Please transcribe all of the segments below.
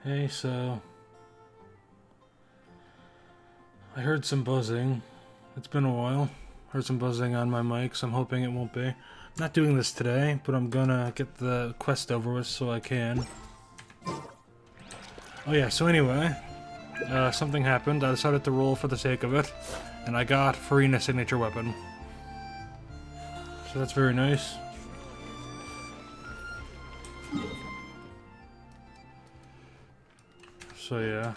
Hey, so I heard some buzzing. It's been a while. Heard some buzzing on my mic, so I'm hoping it won't be. Not doing this today, but I'm gonna get the quest over with so I can. Oh yeah, so anyway, something happened. I decided to roll for the sake of it, and I got Farina's signature weapon. So that's very nice. So yeah.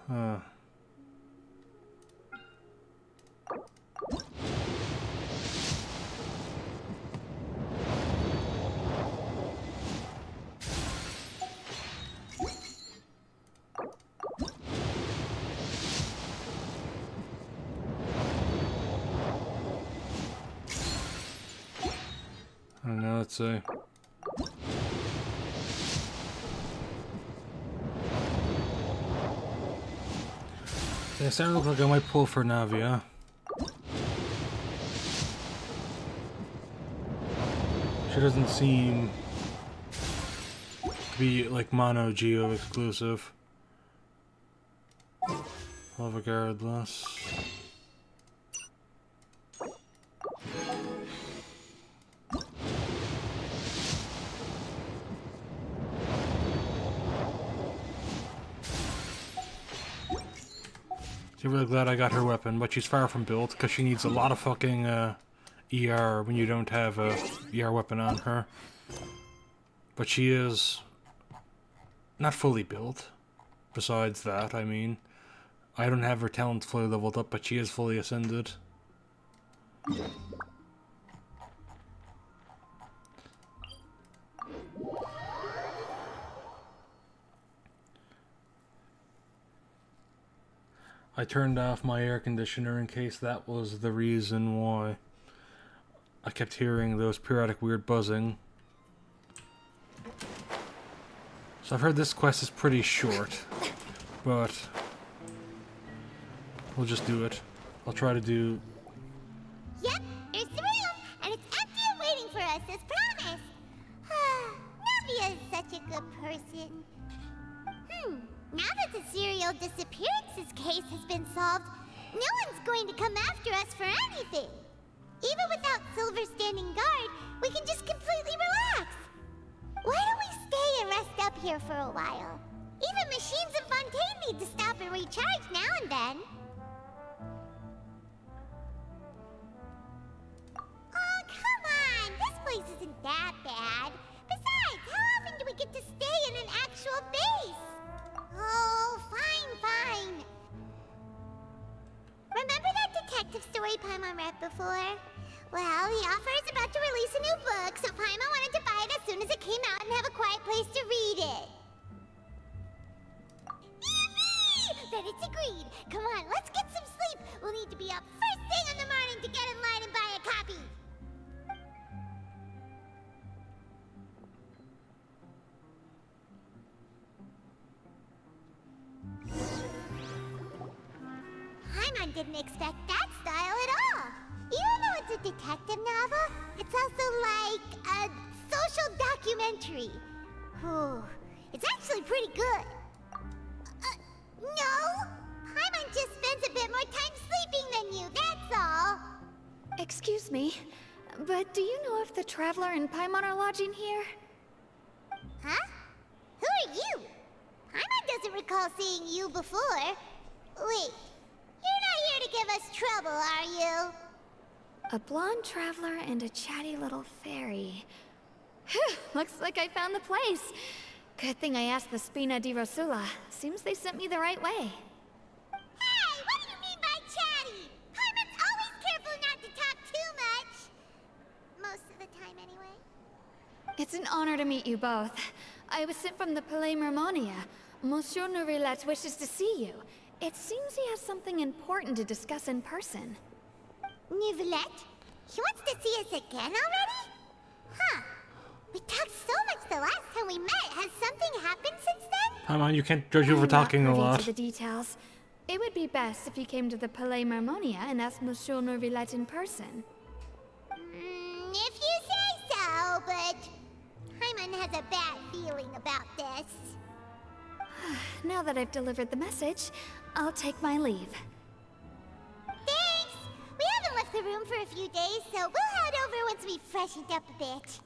Huh. I don't know, let's see. Yeah, it's starting to look like I might pull for Navia. She doesn't seem to be like mono geo exclusive. Well, regardless. I'm really glad I got her weapon, but she's far from built because she needs a lot of fucking ER when you don't have a ER weapon on her. But she is not fully built. Besides that, I mean, I don't have her talent fully leveled up, but she is fully ascended. I turned off my air conditioner in case that was the reason why I kept hearing those periodic weird buzzing. So I've heard this quest is pretty short, but we'll just do it. I'll try to do... Yep, there's the room, and it's empty and waiting for us as promised. Navia is such a good person. Now that the serial disappearances case has been solved, no one's going to come after us for anything. Even without Silver standing guard, we can just completely relax. Why don't we stay and rest up here for a while? Even machines in Fontaine need to stop and recharge now and then. Oh, come on! This place isn't that bad. Besides, how often do we get to stay in an actual base? Oh, fine. Remember that detective story Paimon read before? Well, the author is about to release a new book, so Paimon wanted to buy it as soon as it came out and have a quiet place to read it. Yippee! Then it's agreed. Come on, let's get some sleep. We'll need to be up first thing in the morning to get in line and buy a copy. Paimon didn't expect that style at all. Even though it's a detective novel, it's also like a social documentary. Whew. It's actually pretty good. No! Paimon just spends a bit more time sleeping than you, that's all. Excuse me, but do you know if the Traveler and Paimon are lodging here? Huh? Who are you? Paimon doesn't recall seeing you before. Wait, you're not here to give us trouble, are you? A blonde traveler and a chatty little fairy. Whew, looks like I found the place. Good thing I asked the Spina di Rosula. Seems they sent me the right way. Hey, what do you mean by chatty? Paimon's always careful not to talk too much. Most of the time, anyway. It's an honor to meet you both. I was sent from the Palais Mermonia. Monsieur Nourillet wishes to see you. It seems he has something important to discuss in person. Nouvelette? He wants to see us again already? Huh. We talked so much the last time we met. Has something happened since then? Paimon, you can't judge you for talking a I'm not lot. privy to the details. It would be best if you came to the Palais Mermonia and asked Monsieur Nourillet in person. but Paimon has a bad feeling about this. Now that I've delivered the message, I'll take my leave. Thanks! We haven't left the room for a few days, so we'll head over once we've freshened up a bit.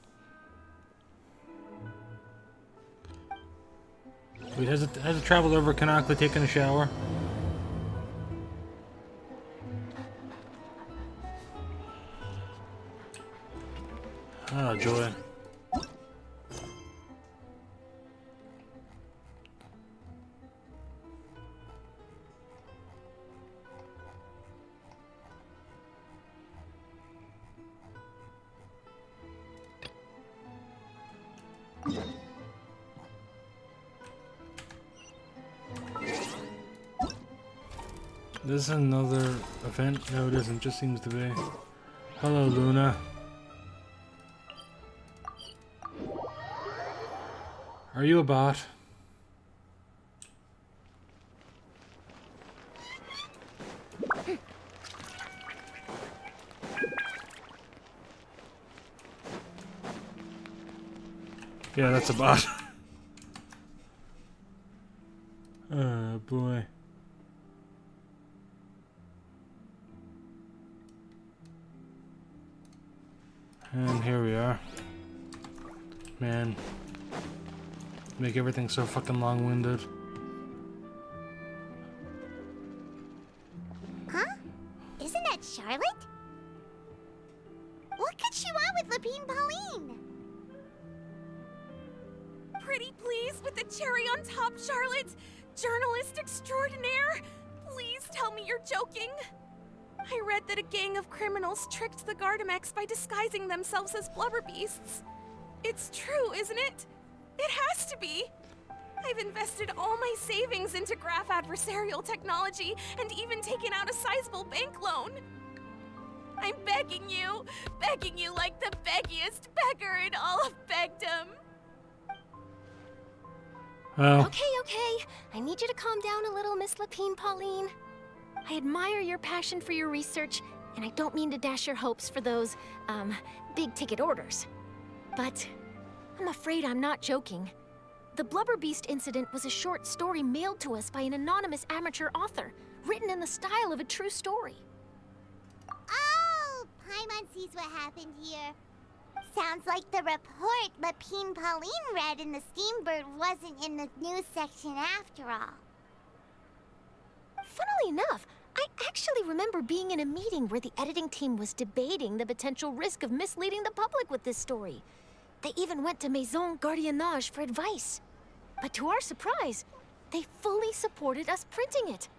Wait, has it traveled over canonically taken a shower? Oh, joy. This is another event? No, it isn't. Just seems to be. Hello, Luna. Are you a bot? Yeah, that's a bot. Oh boy. And here we are. Man. Make everything so fucking long-winded. Huh? Isn't that Charlotte? What could she want with Lapine Pauline? Pretty please with the cherry on top, Charlotte! Journalist extraordinaire! Please tell me you're joking! I read that a gang of criminals tricked the Gardamex by disguising themselves as blubber beasts. It's true, isn't it? It has to be! I've invested all my savings into graph adversarial technology and even taken out a sizable bank loan. I'm begging you like the beggiest beggar in all of begdom. Well, Okay. I need you to calm down a little, Miss Lapine Pauline. I admire your passion for your research, and I don't mean to dash your hopes for those, big-ticket orders. But I'm afraid I'm not joking. The Blubber Beast incident was a short story mailed to us by an anonymous amateur author, written in the style of a true story. Oh, Paimon sees what happened here. Sounds like the report Lapine Pauline read in the Steambird wasn't in the news section after all. Funnily enough, I actually remember being in a meeting where the editing team was debating the potential risk of misleading the public with this story. They even went to Maison Gardiennage for advice. But to our surprise, they fully supported us printing it.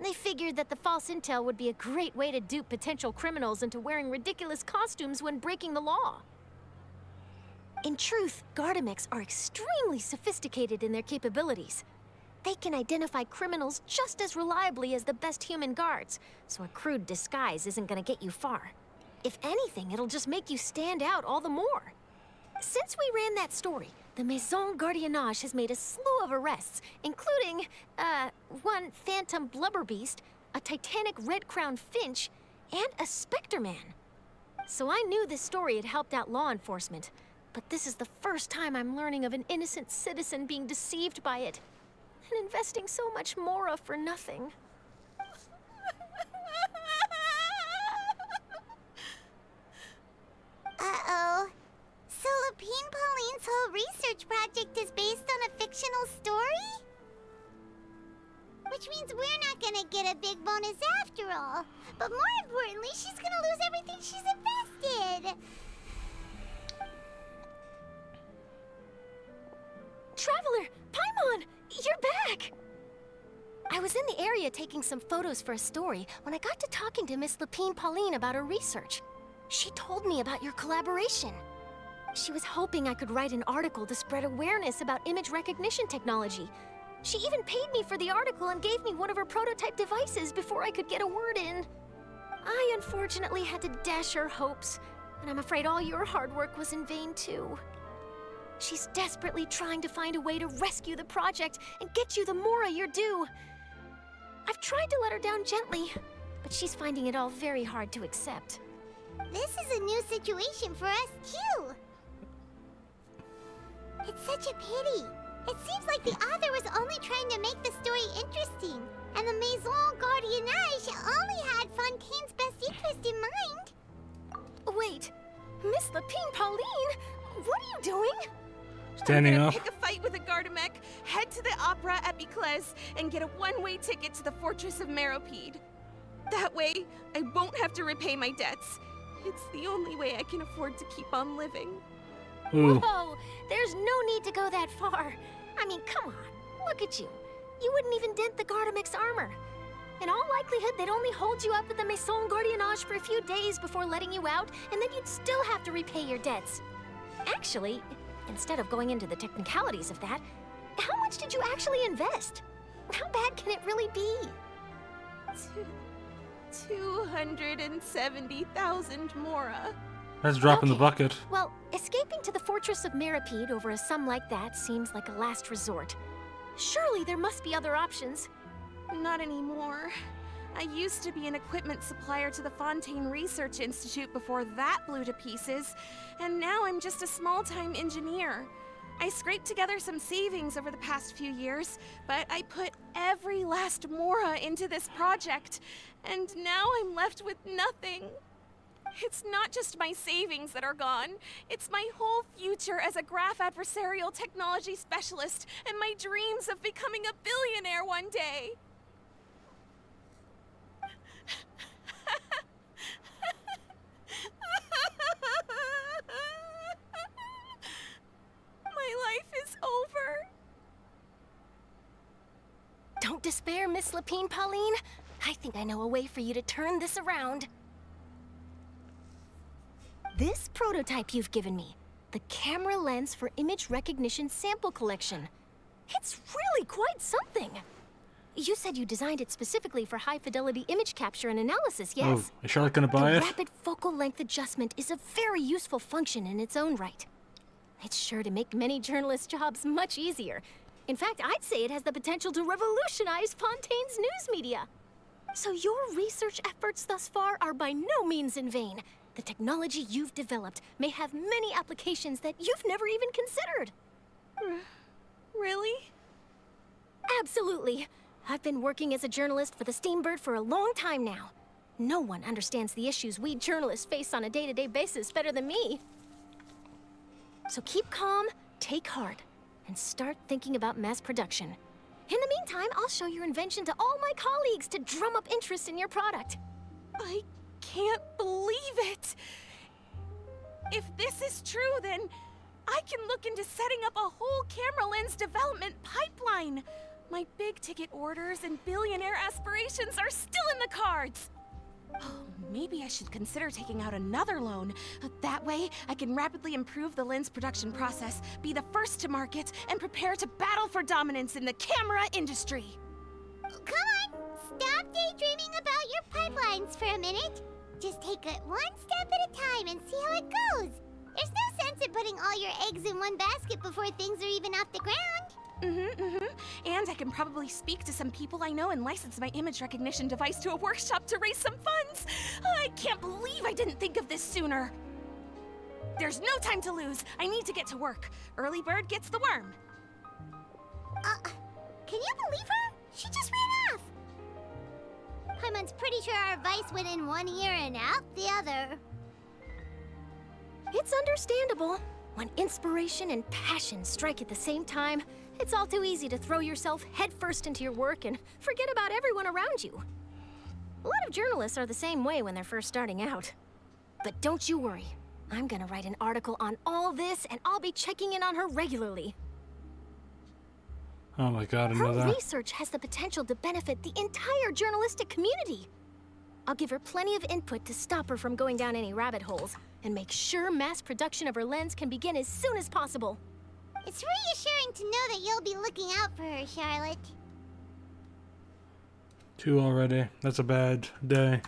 They figured that the false intel would be a great way to dupe potential criminals into wearing ridiculous costumes when breaking the law. In truth, Gardamex are extremely sophisticated in their capabilities. They can identify criminals just as reliably as the best human guards, so a crude disguise isn't gonna get you far. If anything, it'll just make you stand out all the more. Since we ran that story, the Maison Gardiennage has made a slew of arrests, including, one phantom blubber beast, a titanic red-crowned finch, and a specter man. So I knew this story had helped out law enforcement, but this is the first time I'm learning of an innocent citizen being deceived by it, and investing so much mora for nothing. Uh-oh. So Lapine Pauline's whole research project is based on a fictional story? Which means we're not gonna get a big bonus after all. But more importantly, she's gonna lose everything she's invested. Traveler! Paimon! You're back! I was in the area taking some photos for a story when I got to talking to Miss Lapine Pauline about her research. She told me about your collaboration. She was hoping I could write an article to spread awareness about image recognition technology. She even paid me for the article and gave me one of her prototype devices before I could get a word in. I unfortunately had to dash her hopes, and I'm afraid all your hard work was in vain too. She's desperately trying to find a way to rescue the project and get you the mora you're due. I've tried to let her down gently, but she's finding it all very hard to accept. This is a new situation for us, too. It's such a pity. It seems like the author was only trying to make the story interesting, and the Maison Gardiennage only had Fontaine's best interest in mind. Wait, Miss Lapine Pauline, what are you doing? Standing I'm gonna up. pick a fight with a Gardamek, head to the Opera at Biclès, and get a one-way ticket to the Fortress of Meropide. That way, I won't have to repay my debts. It's the only way I can afford to keep on living. Ooh. Whoa, there's no need to go that far. I mean, come on, look at you. You wouldn't even dent the Gardamek's armor. In all likelihood, they'd only hold you up at the Maison Gardiennage for a few days before letting you out, and then you'd still have to repay your debts. Actually, instead of going into the technicalities of that, how much did you actually invest? How bad can it really be? 270,000 Mora. That's dropping the Okay. bucket. Well, escaping to the Fortress of Meropide over a sum like that seems like a last resort. Surely there must be other options. Not anymore. I used to be an equipment supplier to the Fontaine Research Institute before that blew to pieces, and now I'm just a small-time engineer. I scraped together some savings over the past few years, but I put every last Mora into this project, and now I'm left with nothing. It's not just my savings that are gone. It's my whole future as a graph adversarial technology specialist and my dreams of becoming a billionaire one day. My life is over. Don't despair, Miss Lapine Pauline. I think I know a way for you to turn this around. This prototype you've given me, the camera lens for image recognition sample collection. It's really quite something. You said you designed it specifically for high-fidelity image capture and analysis, yes? Oh, is Charlotte gonna buy The it? rapid focal length adjustment is a very useful function in its own right. It's sure to make many journalists' jobs much easier. In fact, I'd say it has the potential to revolutionize Fontaine's news media. So your research efforts thus far are by no means in vain. The technology you've developed may have many applications that you've never even considered. Really? Absolutely. I've been working as a journalist for the Steambird for a long time now. No one understands the issues we journalists face on a day-to-day basis better than me. So keep calm, take heart, and start thinking about mass production. In the meantime, I'll show your invention to all my colleagues to drum up interest in your product. I can't believe it. If this is true, then I can look into setting up a whole camera lens development pipeline. My big ticket orders and billionaire aspirations are still in the cards. Oh, maybe I should consider taking out another loan. That way, I can rapidly improve the lens production process, be the first to market, and prepare to battle for dominance in the camera industry. Come on, stop daydreaming about your pipelines for a minute. Just take it one step at a time and see how it goes. There's no sense in putting all your eggs in one basket before things are even off the ground. And I can probably speak to some people I know and license my image recognition device to a workshop to raise some funds. I can't believe I didn't think of this sooner. There's no time to lose. I need to get to work. Early bird gets the worm. Can you believe her? She just ran off. Paimon's pretty sure our advice went in one ear and out the other. It's understandable. When inspiration and passion strike at the same time, it's all too easy to throw yourself headfirst into your work and forget about everyone around you. A lot of journalists are the same way when they're first starting out. But don't you worry. I'm gonna write an article on all this, and I'll be checking in on her regularly. Oh my god, Her another. research has the potential to benefit the entire journalistic community. I'll give her plenty of input to stop her from going down any rabbit holes, and make sure mass production of her lens can begin as soon as possible. It's reassuring to know that you'll be looking out for her, Charlotte. 2 already. That's a bad day.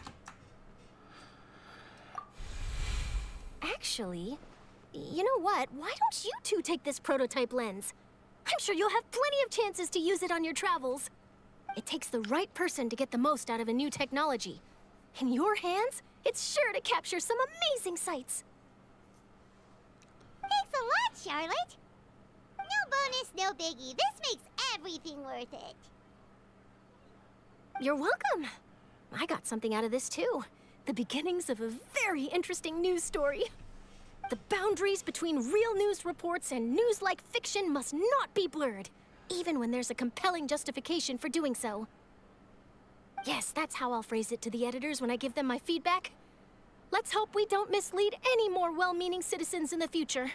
Actually, you know what? Why don't you two take this prototype lens? I'm sure you'll have plenty of chances to use it on your travels. It takes the right person to get the most out of a new technology. In your hands, it's sure to capture some amazing sights. Thanks a lot, Charlotte. bonus, no biggie. This makes everything worth it. You're welcome. I got something out of this too. The beginnings of a very interesting news story. The boundaries between real news reports and news-like fiction must not be blurred, even when there's a compelling justification for doing so. Yes, that's how I'll phrase it to the editors when I give them my feedback. Let's hope we don't mislead any more well-meaning citizens in the future.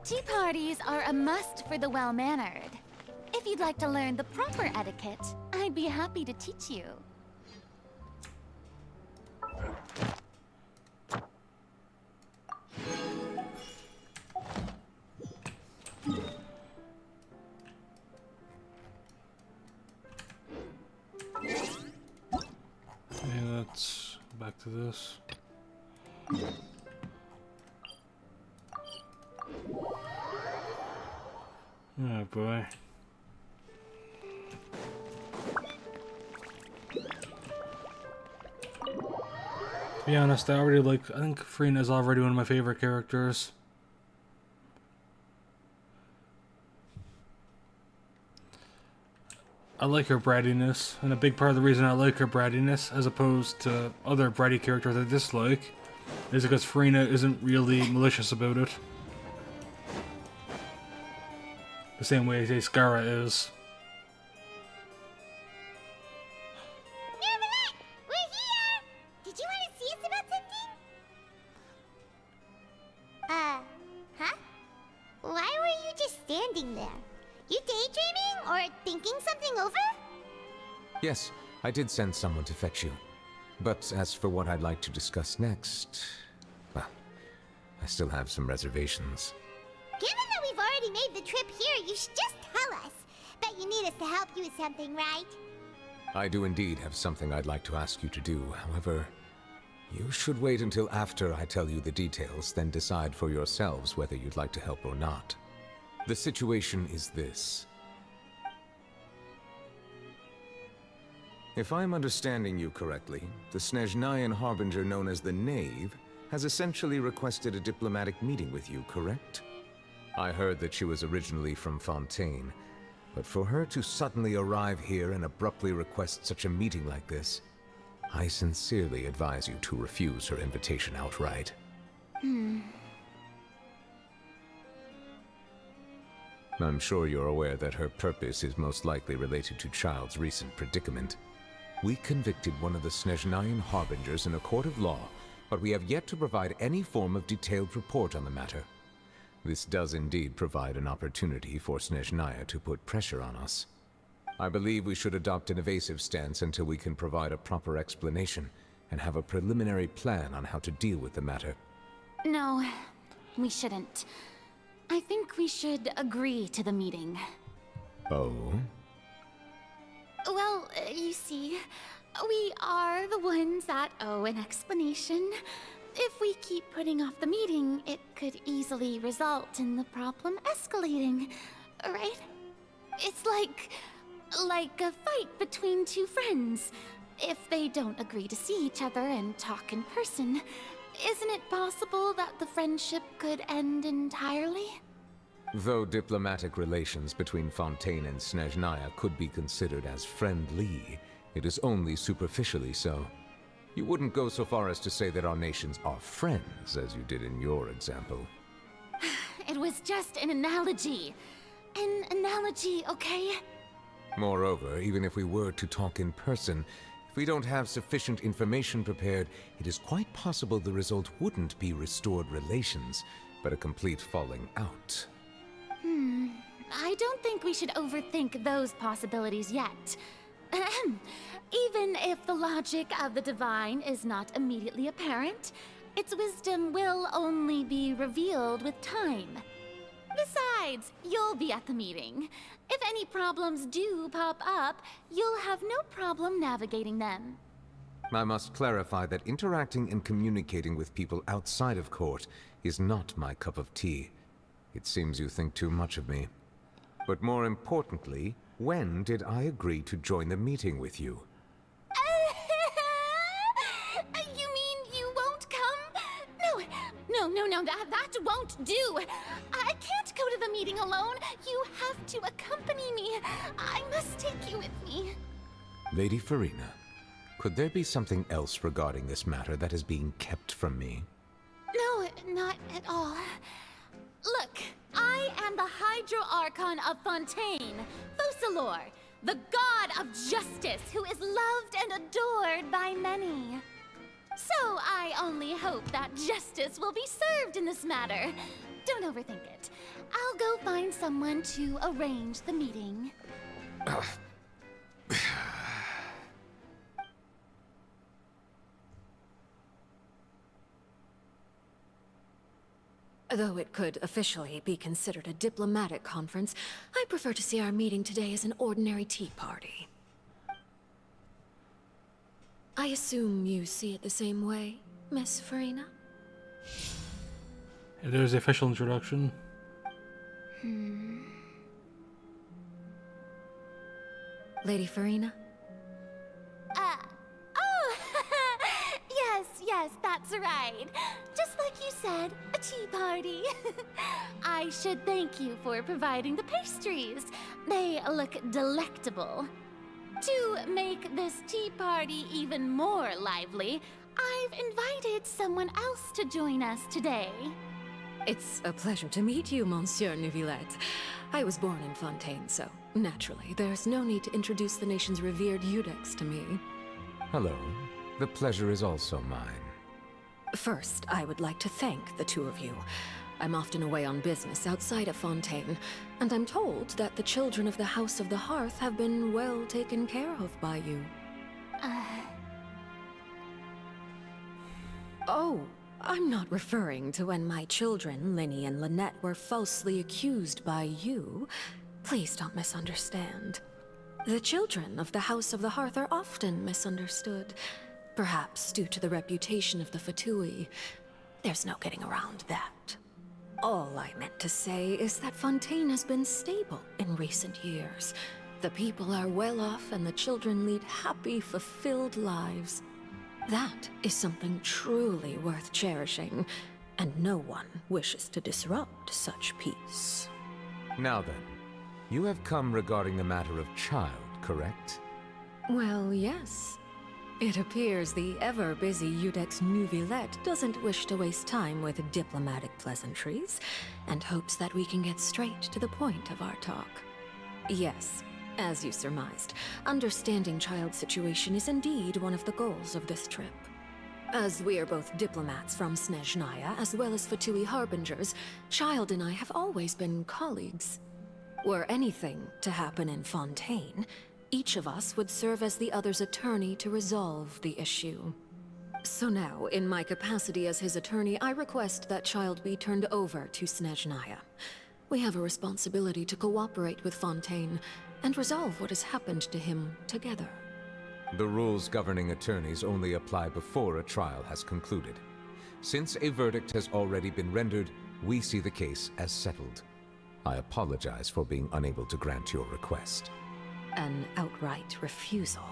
Tea parties are a must for the well-mannered. If you'd like to learn the proper etiquette, I'd be happy to teach you. Okay, let's back to this. Oh boy. To be honest, I think Freena's already one of my favorite characters. I like her brattiness, and a big part of the reason I like her brattiness, as opposed to other bratty characters I dislike, is because Freena isn't really malicious about it. The same way Skara is. Neverland, we're here! Did you want to see us about something? Huh? Why were you just standing there? You daydreaming or thinking something over? Yes, I did send someone to fetch you. But as for what I'd like to discuss next, well, I still have some reservations. Given that we've already made the trip here, you should just tell us. Bet you need us to help you with something, right? I do indeed have something I'd like to ask you to do. However, you should wait until after I tell you the details, then decide for yourselves whether you'd like to help or not. The situation is this. If I'm understanding you correctly, the Snezhnayan Harbinger known as the Knave has essentially requested a diplomatic meeting with you, correct? I heard that she was originally from Fontaine, but for her to suddenly arrive here and abruptly request such a meeting like this, I sincerely advise you to refuse her invitation outright. I'm sure you're aware that her purpose is most likely related to Child's recent predicament. We convicted one of the Snezhnayan Harbingers in a court of law, but we have yet to provide any form of detailed report on the matter. This does indeed provide an opportunity for Snezhnaya to put pressure on us. I believe we should adopt an evasive stance until we can provide a proper explanation and have a preliminary plan on how to deal with the matter. No, we shouldn't. I think we should agree to the meeting. Oh? Well, you see, we are the ones that owe an explanation. If we keep putting off the meeting, it could easily result in the problem escalating, right? It's like a fight between two friends. If they don't agree to see each other and talk in person, isn't it possible that the friendship could end entirely? Though diplomatic relations between Fontaine and Snezhnaya could be considered as friendly, it is only superficially so. You wouldn't go so far as to say that our nations are friends, as you did in your example. It was just an analogy. An analogy, okay? Moreover, even if we were to talk in person, if we don't have sufficient information prepared, it is quite possible the result wouldn't be restored relations, but a complete falling out. I don't think we should overthink those possibilities yet. Ahem. Even if the logic of the divine is not immediately apparent, its wisdom will only be revealed with time. Besides, you'll be at the meeting. If any problems do pop up, you'll have no problem navigating them. I must clarify that interacting and communicating with people outside of court is not my cup of tea. It seems you think too much of me. But more importantly, when did I agree to join the meeting with you? You mean you won't come? No, that won't do. I can't go to the meeting alone. You have to accompany me. I must take you with me. Lady Farina, could there be something else regarding this matter that is being kept from me? No, not at all. Look, I am the Hydro Archon of Fontaine, Focalor, the god of justice who is loved and adored by many. So I only hope that justice will be served in this matter. Don't overthink it. I'll go find someone to arrange the meeting. Though it could officially be considered a diplomatic conference, I prefer to see our meeting today as an ordinary tea party. I assume you see it the same way, Miss Farina? There's the official introduction. Lady Farina? Yes, that's right. Just like you said, a tea party. I should thank you for providing the pastries. They look delectable. To make this tea party even more lively, I've invited someone else to join us today. It's a pleasure to meet you, Monsieur Neuvillette. I was born in Fontaine, so naturally, there's no need to introduce the nation's revered Eudex to me. Hello. The pleasure is also mine. First, I would like to thank the two of you. I'm often away on business outside of Fontaine, and I'm told that the children of the House of the Hearth have been well taken care of by you. Oh, I'm not referring to when my children, Linny and Lynette, were falsely accused by you. Please don't misunderstand. The children of the House of the Hearth are often misunderstood, perhaps due to the reputation of the Fatui. There's no getting around that. All I meant to say is that Fontaine has been stable in recent years. The people are well off and the children lead happy, fulfilled lives. That is something truly worth cherishing, and no one wishes to disrupt such peace. Now then, you have come regarding the matter of child, correct? Well, yes. It appears the ever-busy Eudex Neuvillette doesn't wish to waste time with diplomatic pleasantries, and hopes that we can get straight to the point of our talk. Yes, as you surmised, understanding child's situation is indeed one of the goals of this trip. As we are both diplomats from Snezhnaya, as well as Fatui harbingers, Child and I have always been colleagues. Were anything to happen in Fontaine, each of us would serve as the other's attorney to resolve the issue. So now, in my capacity as his attorney, I request that Child be turned over to Snezhnaya. We have a responsibility to cooperate with Fontaine and resolve what has happened to him together. The rules governing attorneys only apply before a trial has concluded. Since a verdict has already been rendered, we see the case as settled. I apologize for being unable to grant your request. An outright refusal.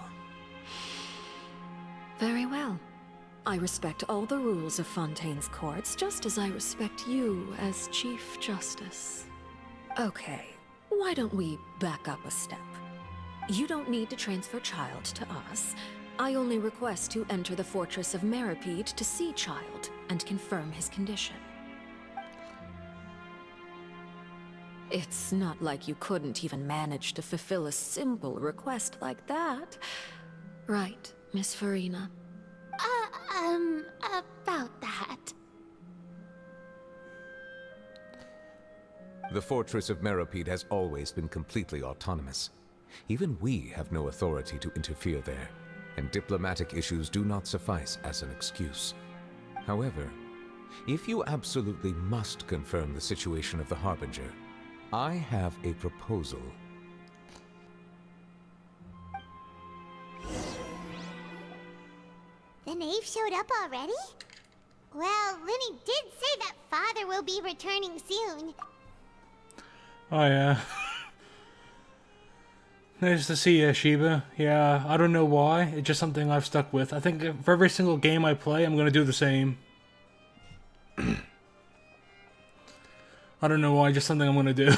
Very well. I respect all the rules of Fontaine's courts, just as I respect you as Chief Justice. Okay, why don't we back up a step? You don't need to transfer Child to us. I only request to enter the Fortress of Meripede to see Child and confirm his condition. It's not like you couldn't even manage to fulfill a simple request like that. Right, Miss Farina? About that. The Fortress of Meripede has always been completely autonomous. Even we have no authority to interfere there, and diplomatic issues do not suffice as an excuse. However, if you absolutely must confirm the situation of the Harbinger, I have a proposal. The knave showed up already? Well, Lenny did say that father will be returning soon. Oh yeah. Nice to see you, Shiba. Yeah, I don't know why. It's just something I've stuck with. I think for every single game I play, I'm gonna do the same. I don't know why, just something I'm gonna do.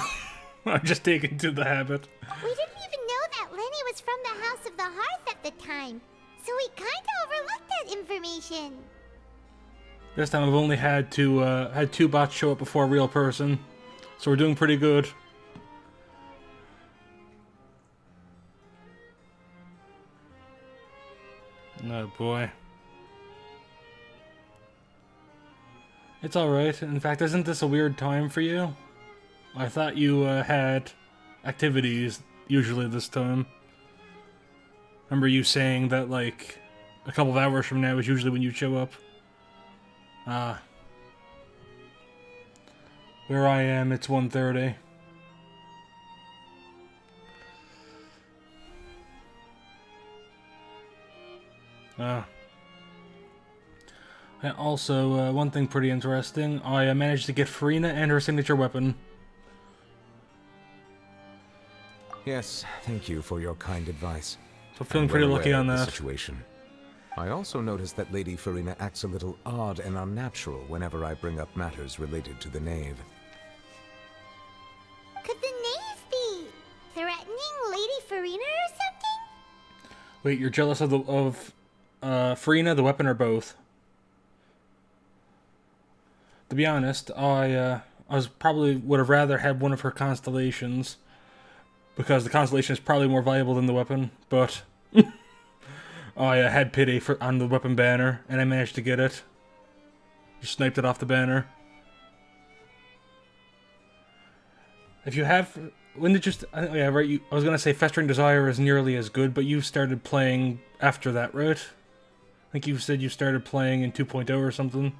I'm just taken to the habit. We didn't even know that Lenny was from the House of the Hearth at the time, so we kinda overlooked that information. This time I've only had two bots show up before a real person, so we're doing pretty good. Oh boy. It's alright. In fact, isn't this a weird time for you? I thought you had activities usually this time. Remember you saying that, like, a couple of hours from now is usually when you show up? Ah. Where I am, it's 1:30. And also, one thing pretty interesting, I managed to get Farina and her signature weapon. Yes, thank you for your kind advice. So feeling I'm pretty well lucky aware on of the that. situation. I also noticed that Lady Farina acts a little odd and unnatural whenever I bring up matters related to the knave. Could the knave be threatening Lady Farina or something? Wait, you're jealous of Farina, the weapon, or both? To be honest, I probably would have rather had one of her constellations, because the constellation is probably more valuable than the weapon, but I had pity on the weapon banner, and I managed to get it. Just sniped it off the banner. If you have... When did you... yeah, right, I was going to say Festering Desire is nearly as good, but you started playing after that, right? I think you said you started playing in 2.0 or something.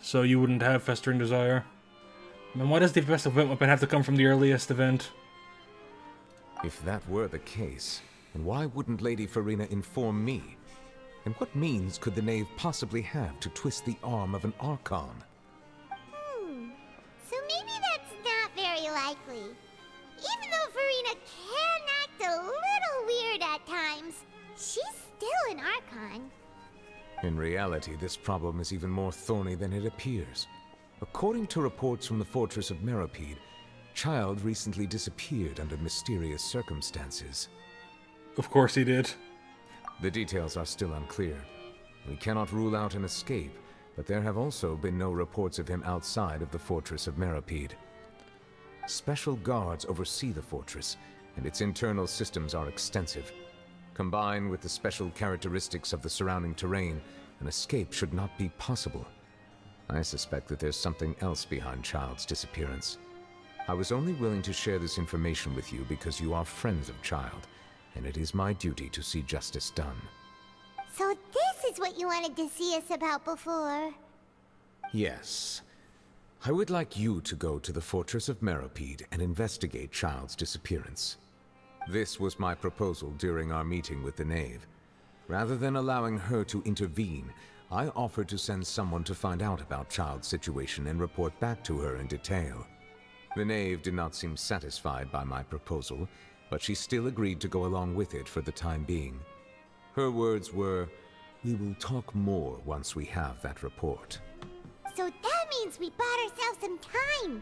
So you wouldn't have Festering Desire. And why does the best event weapon have to come from the earliest event? If that were the case, then why wouldn't Lady Farina inform me? And what means could the knave possibly have to twist the arm of an Archon? So maybe that's not very likely. Even though Farina can act a little weird at times, she's still an Archon. In reality, this problem is even more thorny than it appears. According to reports from the Fortress of Meropide, Child recently disappeared under mysterious circumstances. Of course he did. The details are still unclear. We cannot rule out an escape, but there have also been no reports of him outside of the Fortress of Meropide. Special guards oversee the fortress, and its internal systems are extensive. Combined with the special characteristics of the surrounding terrain, an escape should not be possible. I suspect that there's something else behind Child's disappearance. I was only willing to share this information with you because you are friends of Child, and it is my duty to see justice done. So this is what you wanted to see us about before. Yes. I would like you to go to the Fortress of Meropide and investigate Child's disappearance. This was my proposal during our meeting with the knave. Rather than allowing her to intervene, I offered to send someone to find out about Child's situation and report back to her in detail. The knave did not seem satisfied by my proposal, but she still agreed to go along with it for the time being. Her words were, "We will talk more once we have that report." So that means we bought ourselves some time.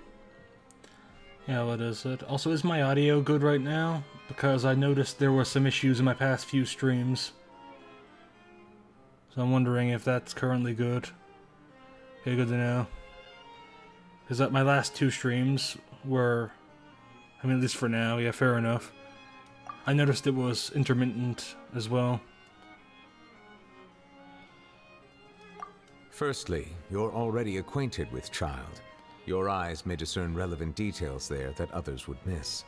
Yeah, what is it? Also, is my audio good right now? Because I noticed there were some issues in my past few streams. So I'm wondering if that's currently good. Okay, good to know. Because that my last two streams were... I mean, at least for now, yeah, fair enough. I noticed it was intermittent as well. Firstly, you're already acquainted with Child. Your eyes may discern relevant details there that others would miss.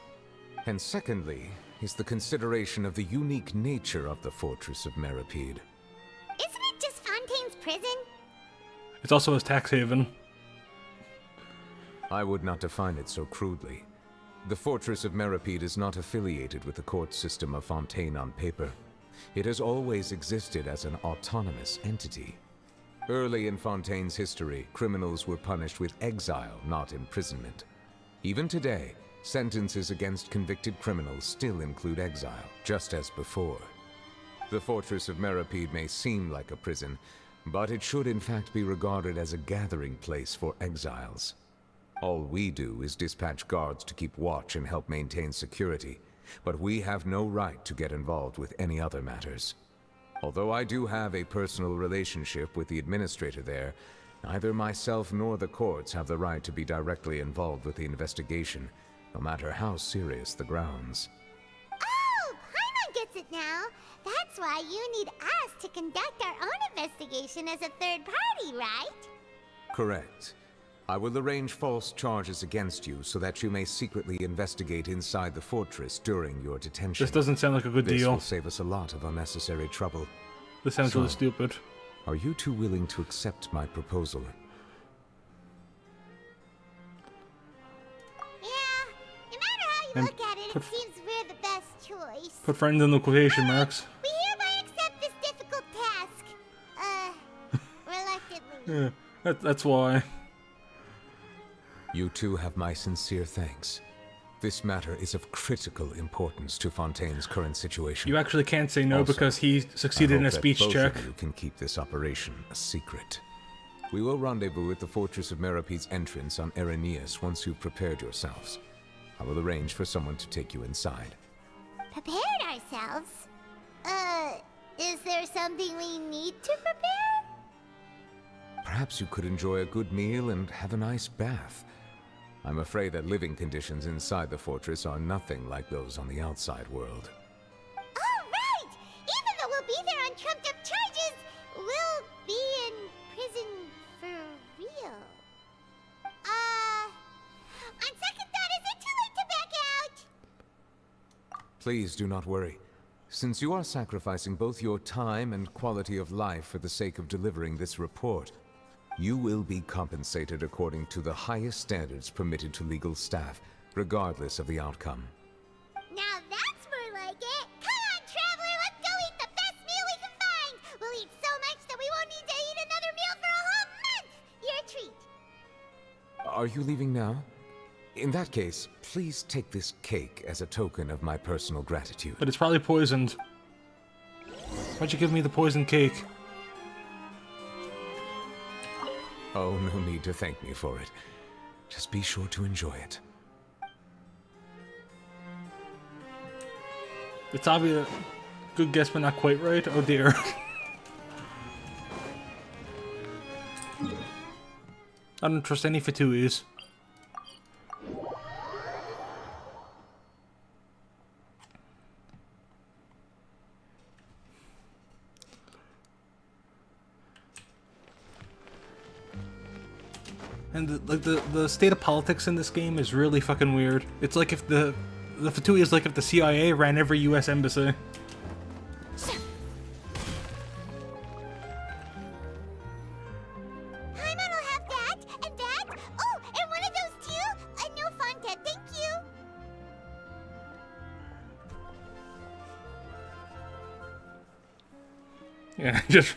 And secondly, is the consideration of the unique nature of the Fortress of Meropide. Isn't it just Fontaine's prison? It's also his tax haven. I would not define it so crudely. The Fortress of Meropide is not affiliated with the court system of Fontaine on paper. it has always existed as an autonomous entity. Early in Fontaine's history, criminals were punished with exile, not imprisonment. Even today, sentences against convicted criminals still include exile, just as before. The fortress of Meripede may seem like a prison, but it should in fact be regarded as a gathering place for exiles. All we do is dispatch guards to keep watch and help maintain security, but we have no right to get involved with any other matters. Although I do have a personal relationship with the administrator there, neither myself nor the courts have the right to be directly involved with the investigation, no matter how serious the grounds. Oh, Paimon gets it now. That's why you need us to conduct our own investigation as a third party, right? Correct. I will arrange false charges against you so that you may secretly investigate inside the fortress during your detention. This doesn't sound like a good This deal. will save us a lot of unnecessary trouble. This sounds really stupid. Are you two willing to accept my proposal? Yeah, no matter how you And look at it, it seems we're the best choice. Put friends in the quotation marks. We hereby accept this difficult task. Reluctantly. Yeah, that's why. You two have my sincere thanks. This matter is of critical importance to Fontaine's current situation. You actually can't say no Also, because he succeeded in a speech both check. of you can keep this operation a secret. We will rendezvous at the Fortress of Meripede's entrance on Erinius once you've prepared yourselves. I will arrange for someone to take you inside. Prepared ourselves? Is there something we need to prepare? Perhaps you could enjoy a good meal and have a nice bath. I'm afraid that living conditions inside the fortress are nothing like those on the outside world. Oh, right! Even though we'll be there on trumped-up charges, we'll be in prison for real. On second thought, is it too late to back out? Please do not worry. Since you are sacrificing both your time and quality of life for the sake of delivering this report, you will be compensated according to the highest standards permitted to legal staff, regardless of the outcome. Now that's more like it! Come on, traveler, let's go eat the best meal we can find! We'll eat so much that we won't need to eat another meal for a whole month! You're a treat. Are you leaving now? In that case, please take this cake as a token of my personal gratitude. But it's probably poisoned. Why'd you give me the poisoned cake? Oh, no need to thank me for it. Just be sure to enjoy it. It's obvious. Good guess, but not quite right. Oh dear. I don't trust any Fatuis. And the state of politics in this game is really fucking weird. It's like if the Fatui is like if the CIA ran every U.S. embassy. Paimon will have that, and that. Oh, and one of those too. No Fontaine, thank you. Yeah, just.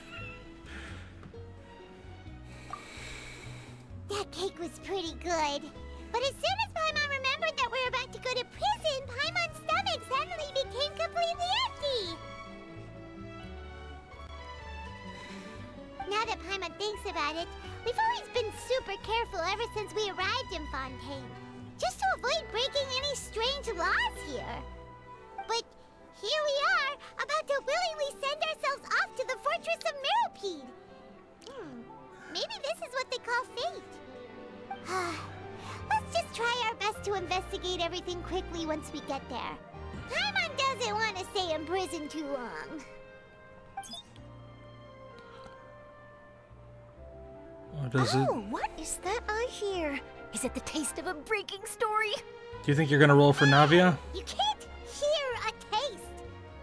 That cake was pretty good. But as soon as Paimon remembered that we're about to go to prison, Paimon's stomach suddenly became completely empty. Now that Paimon thinks about it, we've always been super careful ever since we arrived in Fontaine. Just to avoid breaking any strange laws here. But here we are, about to willingly send ourselves off to the Fortress of Meripede. Maybe this is what they call fate. Let's just try our best to investigate everything quickly once we get there. Paimon doesn't want to stay in prison too long. What is that I hear? Is it the taste of a breaking story? Do you think you're gonna roll for Navia? You can't hear a taste.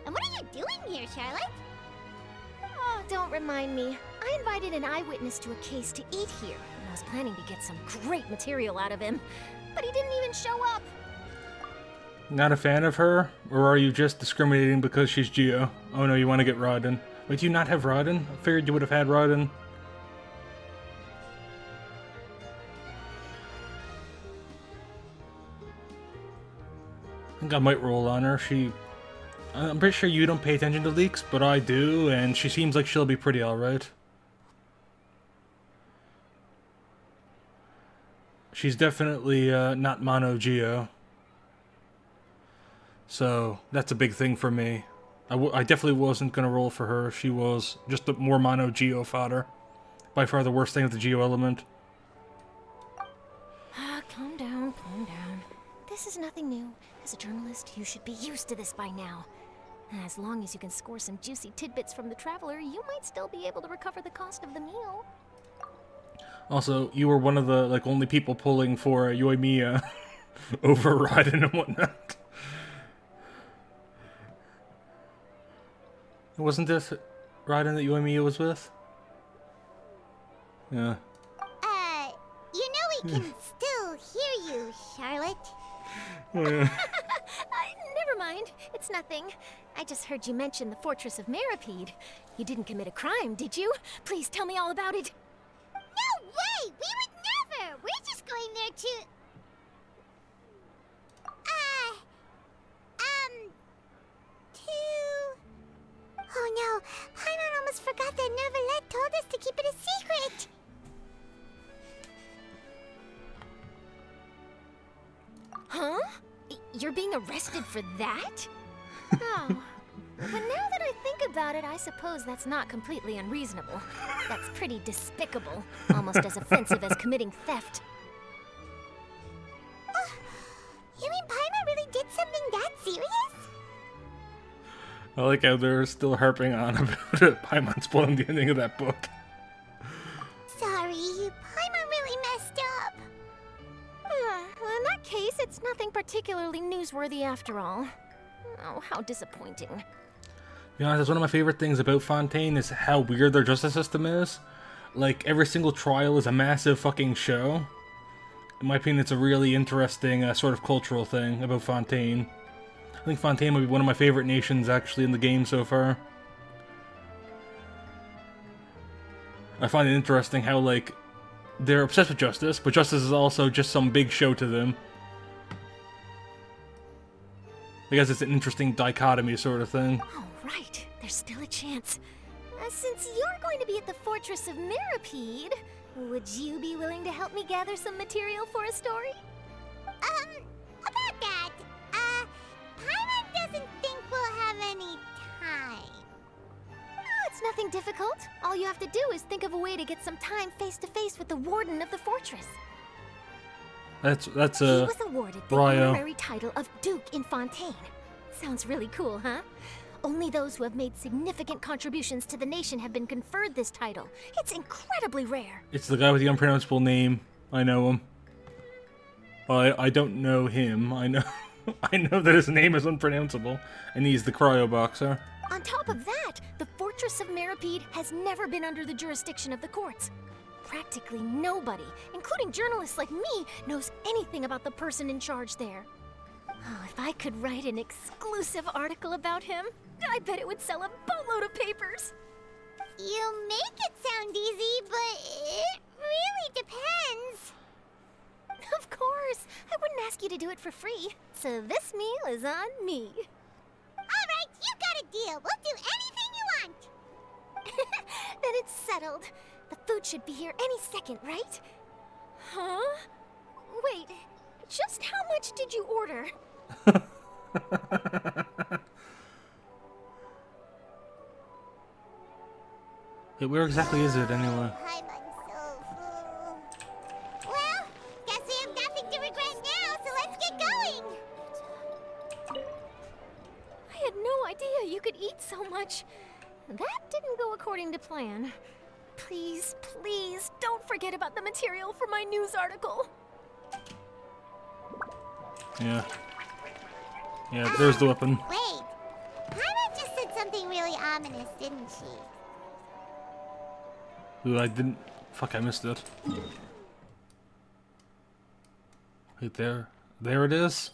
And what are you doing here, Charlotte? Oh, don't remind me. I invited an eyewitness to a case to eat here, and I was planning to get some great material out of him. But he didn't even show up. Not a fan of her? Or are you just discriminating because she's Geo? Oh no, you want to get Raiden. Wait, do you not have Raiden? I figured you would have had Raiden. I think I might roll on her. I'm pretty sure you don't pay attention to leaks, but I do, and she seems like she'll be pretty alright. She's definitely not Mono Geo. So, that's a big thing for me. I definitely wasn't going to roll for her if she was just a more Mono Geo fodder. By far the worst thing with the Geo element. Calm down, calm down. This is nothing new. As a journalist, you should be used to this by now. As long as you can score some juicy tidbits from the Traveler, you might still be able to recover the cost of the meal. Also, you were one of the only people pulling for Yoimiya over Raiden and whatnot. Wasn't this Raiden that Yoimiya was with? Yeah. You know we can still hear you, Charlotte. Oh, yeah. Never mind. It's nothing. I just heard you mention the Fortress of Meripede. You didn't commit a crime, did you? Please tell me all about it. No way! We would never! We're just going there to... Oh no, Paimon almost forgot that Neuvillette told us to keep it a secret! Huh? You're being arrested for that? Oh. But now that I think about it, I suppose that's not completely unreasonable. That's pretty despicable. Almost as offensive as committing theft. You mean Paimon really did something that serious? I like how they're still harping on about it. Paimon spoiling the ending of that book. Sorry, Paimon really messed up. Well, in that case, it's nothing particularly newsworthy after all. Oh, how disappointing. To be honest, that's one of my favorite things about Fontaine is how weird their justice system is. Like, every single trial is a massive fucking show. In my opinion, it's a really interesting sort of cultural thing about Fontaine. I think Fontaine might be one of my favorite nations, actually, in the game so far. I find it interesting how, like, they're obsessed with justice, but justice is also just some big show to them. I guess it's an interesting dichotomy sort of thing. Oh, right. There's still a chance. Since you're going to be at the Fortress of Meripede, would you be willing to help me gather some material for a story? About that, Paimon doesn't think we'll have any time. Oh, it's nothing difficult. All you have to do is think of a way to get some time face-to-face with the warden of the fortress. That's He was awarded the Ryo. honorary title of Duke in Fontaine. Sounds really cool, huh? Only those who have made significant contributions to the nation have been conferred this title. It's incredibly rare. It's the guy with the unpronounceable name. I know him. Well, I don't know him. I know I know that his name is unpronounceable, and he's the cryo boxer. On top of that, the Fortress of Meripede has never been under the jurisdiction of the courts. Practically nobody, including journalists like me, knows anything about the person in charge there. Oh, if I could write an exclusive article about him, I bet it would sell a boatload of papers. You make it sound easy, but it really depends. Of course, I wouldn't ask you to do it for free, so this meal is on me. All right, you got a deal. We'll do anything you want. Then it's settled. The food should be here any second, right? Huh? Wait, just how much did you order? Hey, where exactly is it anyway? Paimon's so full. Well, guess we have nothing to regret now, so let's get going. I had no idea you could eat so much. That didn't go according to plan. Please, please, don't forget about the material for my news article. Yeah. Yeah, there's the weapon. Wait, Paimon just said something really ominous, didn't she? Ooh, I didn't... Fuck, I missed it. Right there. There it is.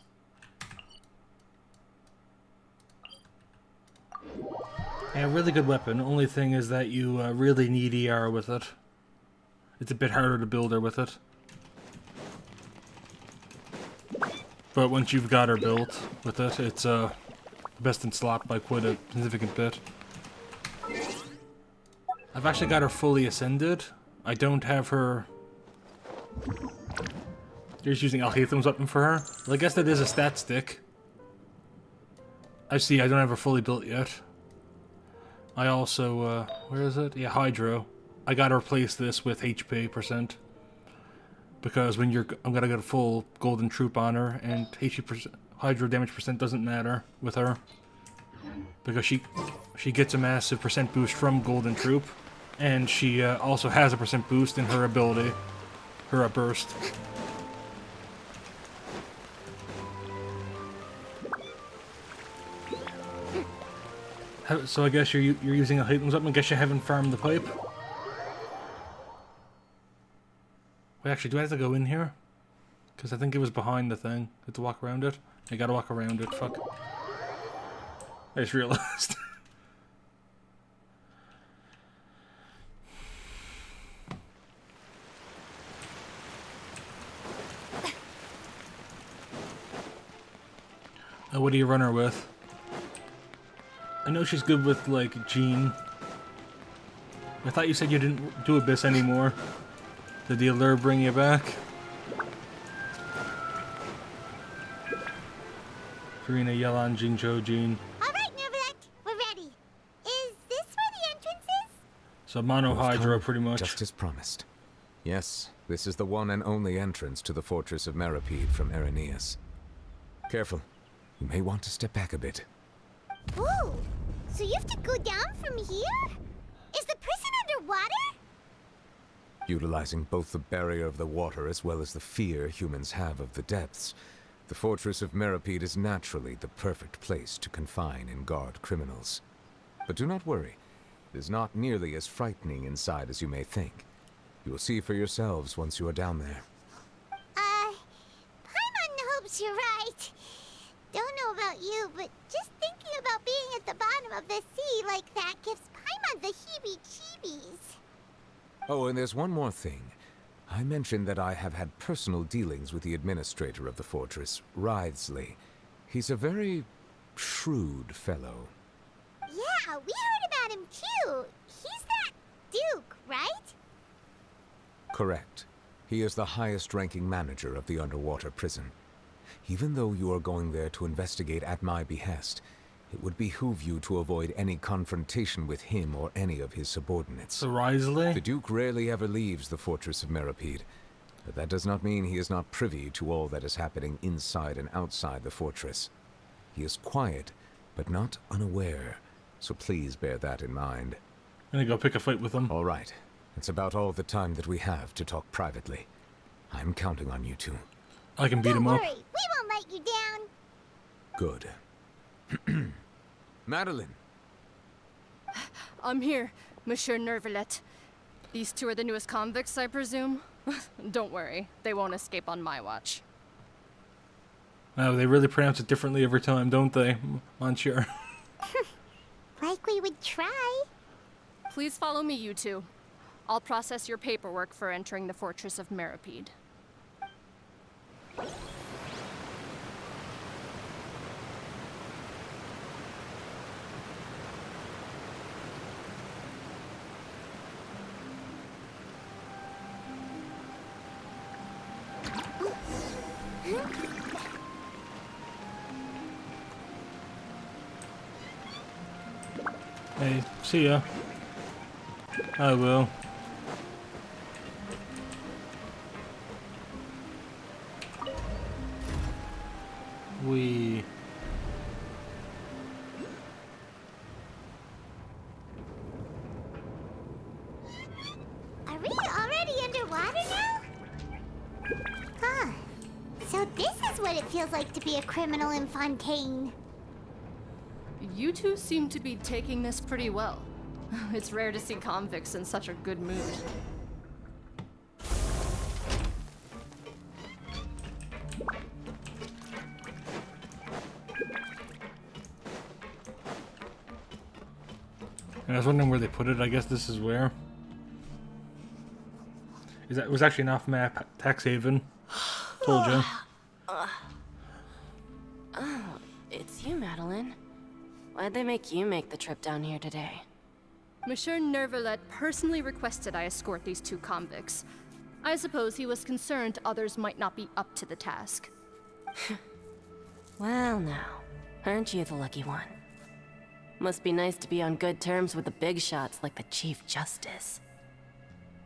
Yeah, really good weapon. Only thing is that you really need ER with it. It's a bit harder to build her with it. But once you've got her built with it, it's best in slot by quite a significant bit. I've actually got her fully ascended. I don't have her... You're just using Alhaitham's weapon for her? Well, I guess that is a stat stick. I see, I don't have her fully built yet. I also, where is it? Yeah, Hydro. I gotta replace this with HP %. Because when I'm gonna get a full Golden Troop on her, and HP Hydro damage % doesn't matter with her. Because she gets a massive % boost from Golden Troop, and she also has a % boost in her ability, her burst. So I guess you're using a Hayden's weapon. I guess you haven't farmed the pipe. Wait, actually, do I have to go in here? Because I think it was behind the thing. I have to walk around it. I gotta walk around it. Fuck. I just realized. What do you run her with? I know she's good with, like, Jean. I thought you said you didn't do Abyss anymore. Did the allure bring you back? Karina, Yelan, Jinzhou, Jean. Alright, Neverlect, we're ready. Is this where the entrance is? So Mono Hydra, pretty much. Just as promised. Yes, this is the one and only entrance to the Fortress of Meripede from Irenaeus. Careful. You may want to step back a bit. Whoa! So you have to go down from here? Is the prison underwater? Utilizing both the barrier of the water as well as the fear humans have of the depths, the Fortress of Meripede is naturally the perfect place to confine and guard criminals. But do not worry. It is not nearly as frightening inside as you may think. You will see for yourselves once you are down there. Paimon hopes you're right. Don't know about you, but just thinking about being at the bottom of the sea like that gives Paimon the heebie-jeebies. Oh, and there's one more thing. I mentioned that I have had personal dealings with the administrator of the fortress, Writhsley. He's a very shrewd fellow. Yeah, we heard about him too. He's that Duke, right? Correct. He is the highest-ranking manager of the underwater prison. Even though you are going there to investigate at my behest, it would behoove you to avoid any confrontation with him or any of his subordinates. So Writhsley? The Duke rarely ever leaves the Fortress of Meripede, but that does not mean he is not privy to all that is happening inside and outside the fortress. He is quiet, but not unaware, so please bear that in mind. I'm gonna go pick a fight with him. All right. That's about all the time that we have to talk privately. I'm counting on you two. I can beat Don't him up. worry, we won't let you down. Good. Madeline! I'm here, Monsieur Nervalet. These two are the newest convicts, I presume? Don't worry, they won't escape on my watch. No, they really pronounce it differently every time, don't they, Monsieur? Like we would try. Please follow me, you two. I'll process your paperwork for entering the Fortress of Meripede. Hey, see ya. I will. We... Are we already underwater now? Huh. So this is what it feels like to be a criminal in Fontaine. You two seem to be taking this pretty well. It's rare to see convicts in such a good mood. And I was wondering where they put it. I guess this is where. It was actually an off-map tax haven. Told you. Oh, it's you, Madeline. Why'd they make you make the trip down here today? Monsieur Nervalet personally requested I escort these two convicts. I suppose he was concerned others might not be up to the task. Well now, aren't you the lucky one? Must be nice to be on good terms with the big shots like the Chief Justice.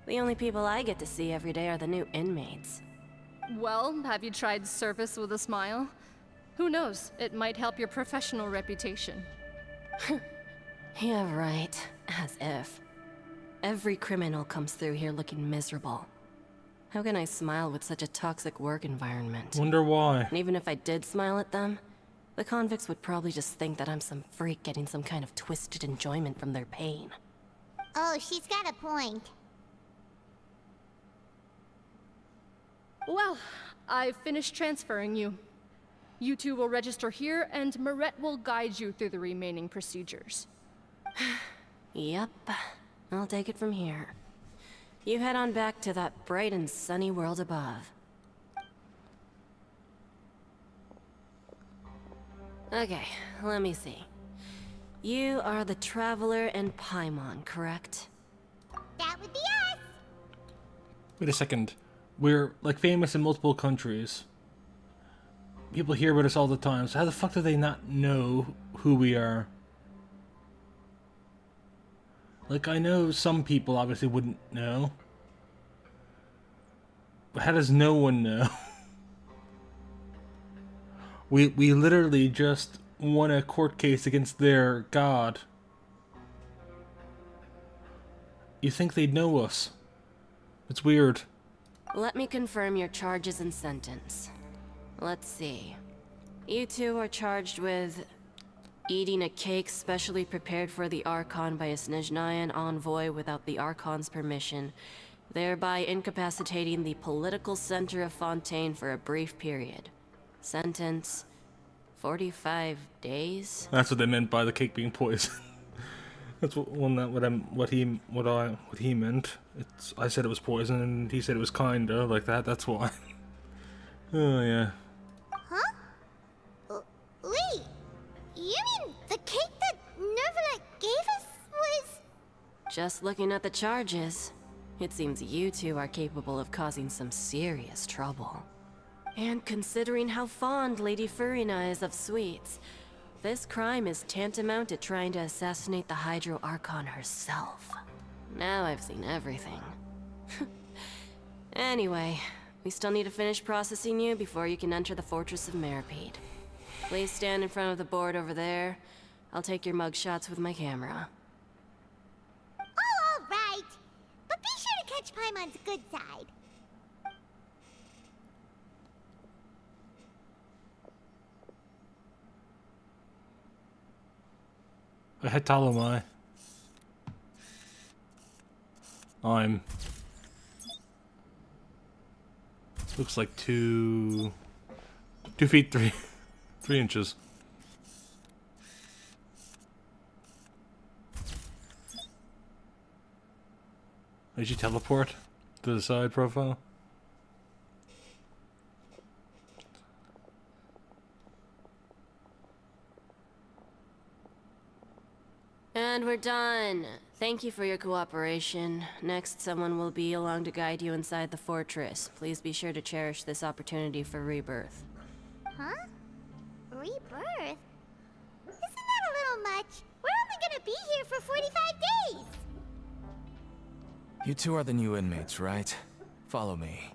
The only people I get to see every day are the new inmates. Well, have you tried service with a smile? Who knows, it might help your professional reputation. Yeah, right. As if. Every criminal comes through here looking miserable. How can I smile with such a toxic work environment? Wonder why. And even if I did smile at them, the convicts would probably just think that I'm some freak getting some kind of twisted enjoyment from their pain. Oh, she's got a point. Well, I've finished transferring you. You two will register here, and Marette will guide you through the remaining procedures. Yep, I'll take it from here. You head on back to that bright and sunny world above. Okay, let me see. You are the Traveler and Paimon, correct? That would be us. Wait a second. We're, like, famous in multiple countries. People hear about us all the time, so how the fuck do they not know who we are? Like, I know some people obviously wouldn't know. But how does no one know? We literally just won a court case against their god. You think they'd know us? It's weird. Let me confirm your charges and sentence. Let's see. You two are charged with eating a cake specially prepared for the Archon by a Snezhnayan envoy without the Archon's permission, thereby incapacitating the political center of Fontaine for a brief period. Sentence: 45 days? That's what they meant by the cake being poisoned. That's what he meant. I said it was poison, and he said it was kinda like that. That's why. Oh yeah. Huh? Wait, you mean the cake that Nervalet gave us was... Just looking at the charges, it seems you two are capable of causing some serious trouble. And considering how fond Lady Furina is of sweets, this crime is tantamount to trying to assassinate the Hydro Archon herself. Now I've seen everything. Anyway, we still need to finish processing you before you can enter the Fortress of Meripede. Please stand in front of the board over there. I'll take your mugshots with my camera. Oh, all right. But be sure to catch Paimon's good side. Hetalomai. I'm. Looks like 2 feet 3 inches. Did you teleport to the side profile? And we're done. Thank you for your cooperation. Next, someone will be along to guide you inside the fortress. Please be sure to cherish this opportunity for rebirth. Huh? Rebirth? Isn't that a little much? We're only gonna be here for 45 days! You two are the new inmates, right? Follow me.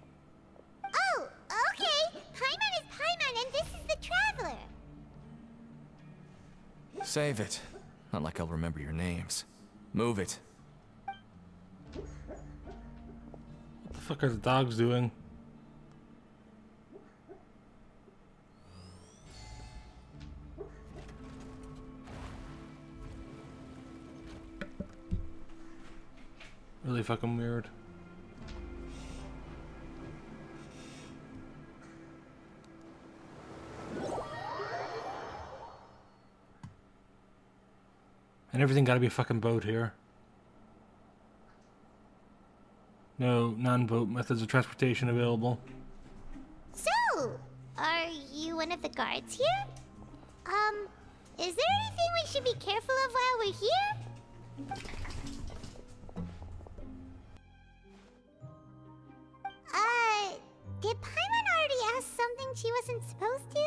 Oh, okay! Paimon is Paimon and this is the Traveler! Save it. Not like I'll remember your names. Move it. What the fuck are the dogs doing? Really fucking weird. And everything gotta be a fucking boat here. No non-boat methods of transportation available. So, are you one of the guards here? Is there anything we should be careful of while we're here? Did Paimon already ask something she wasn't supposed to?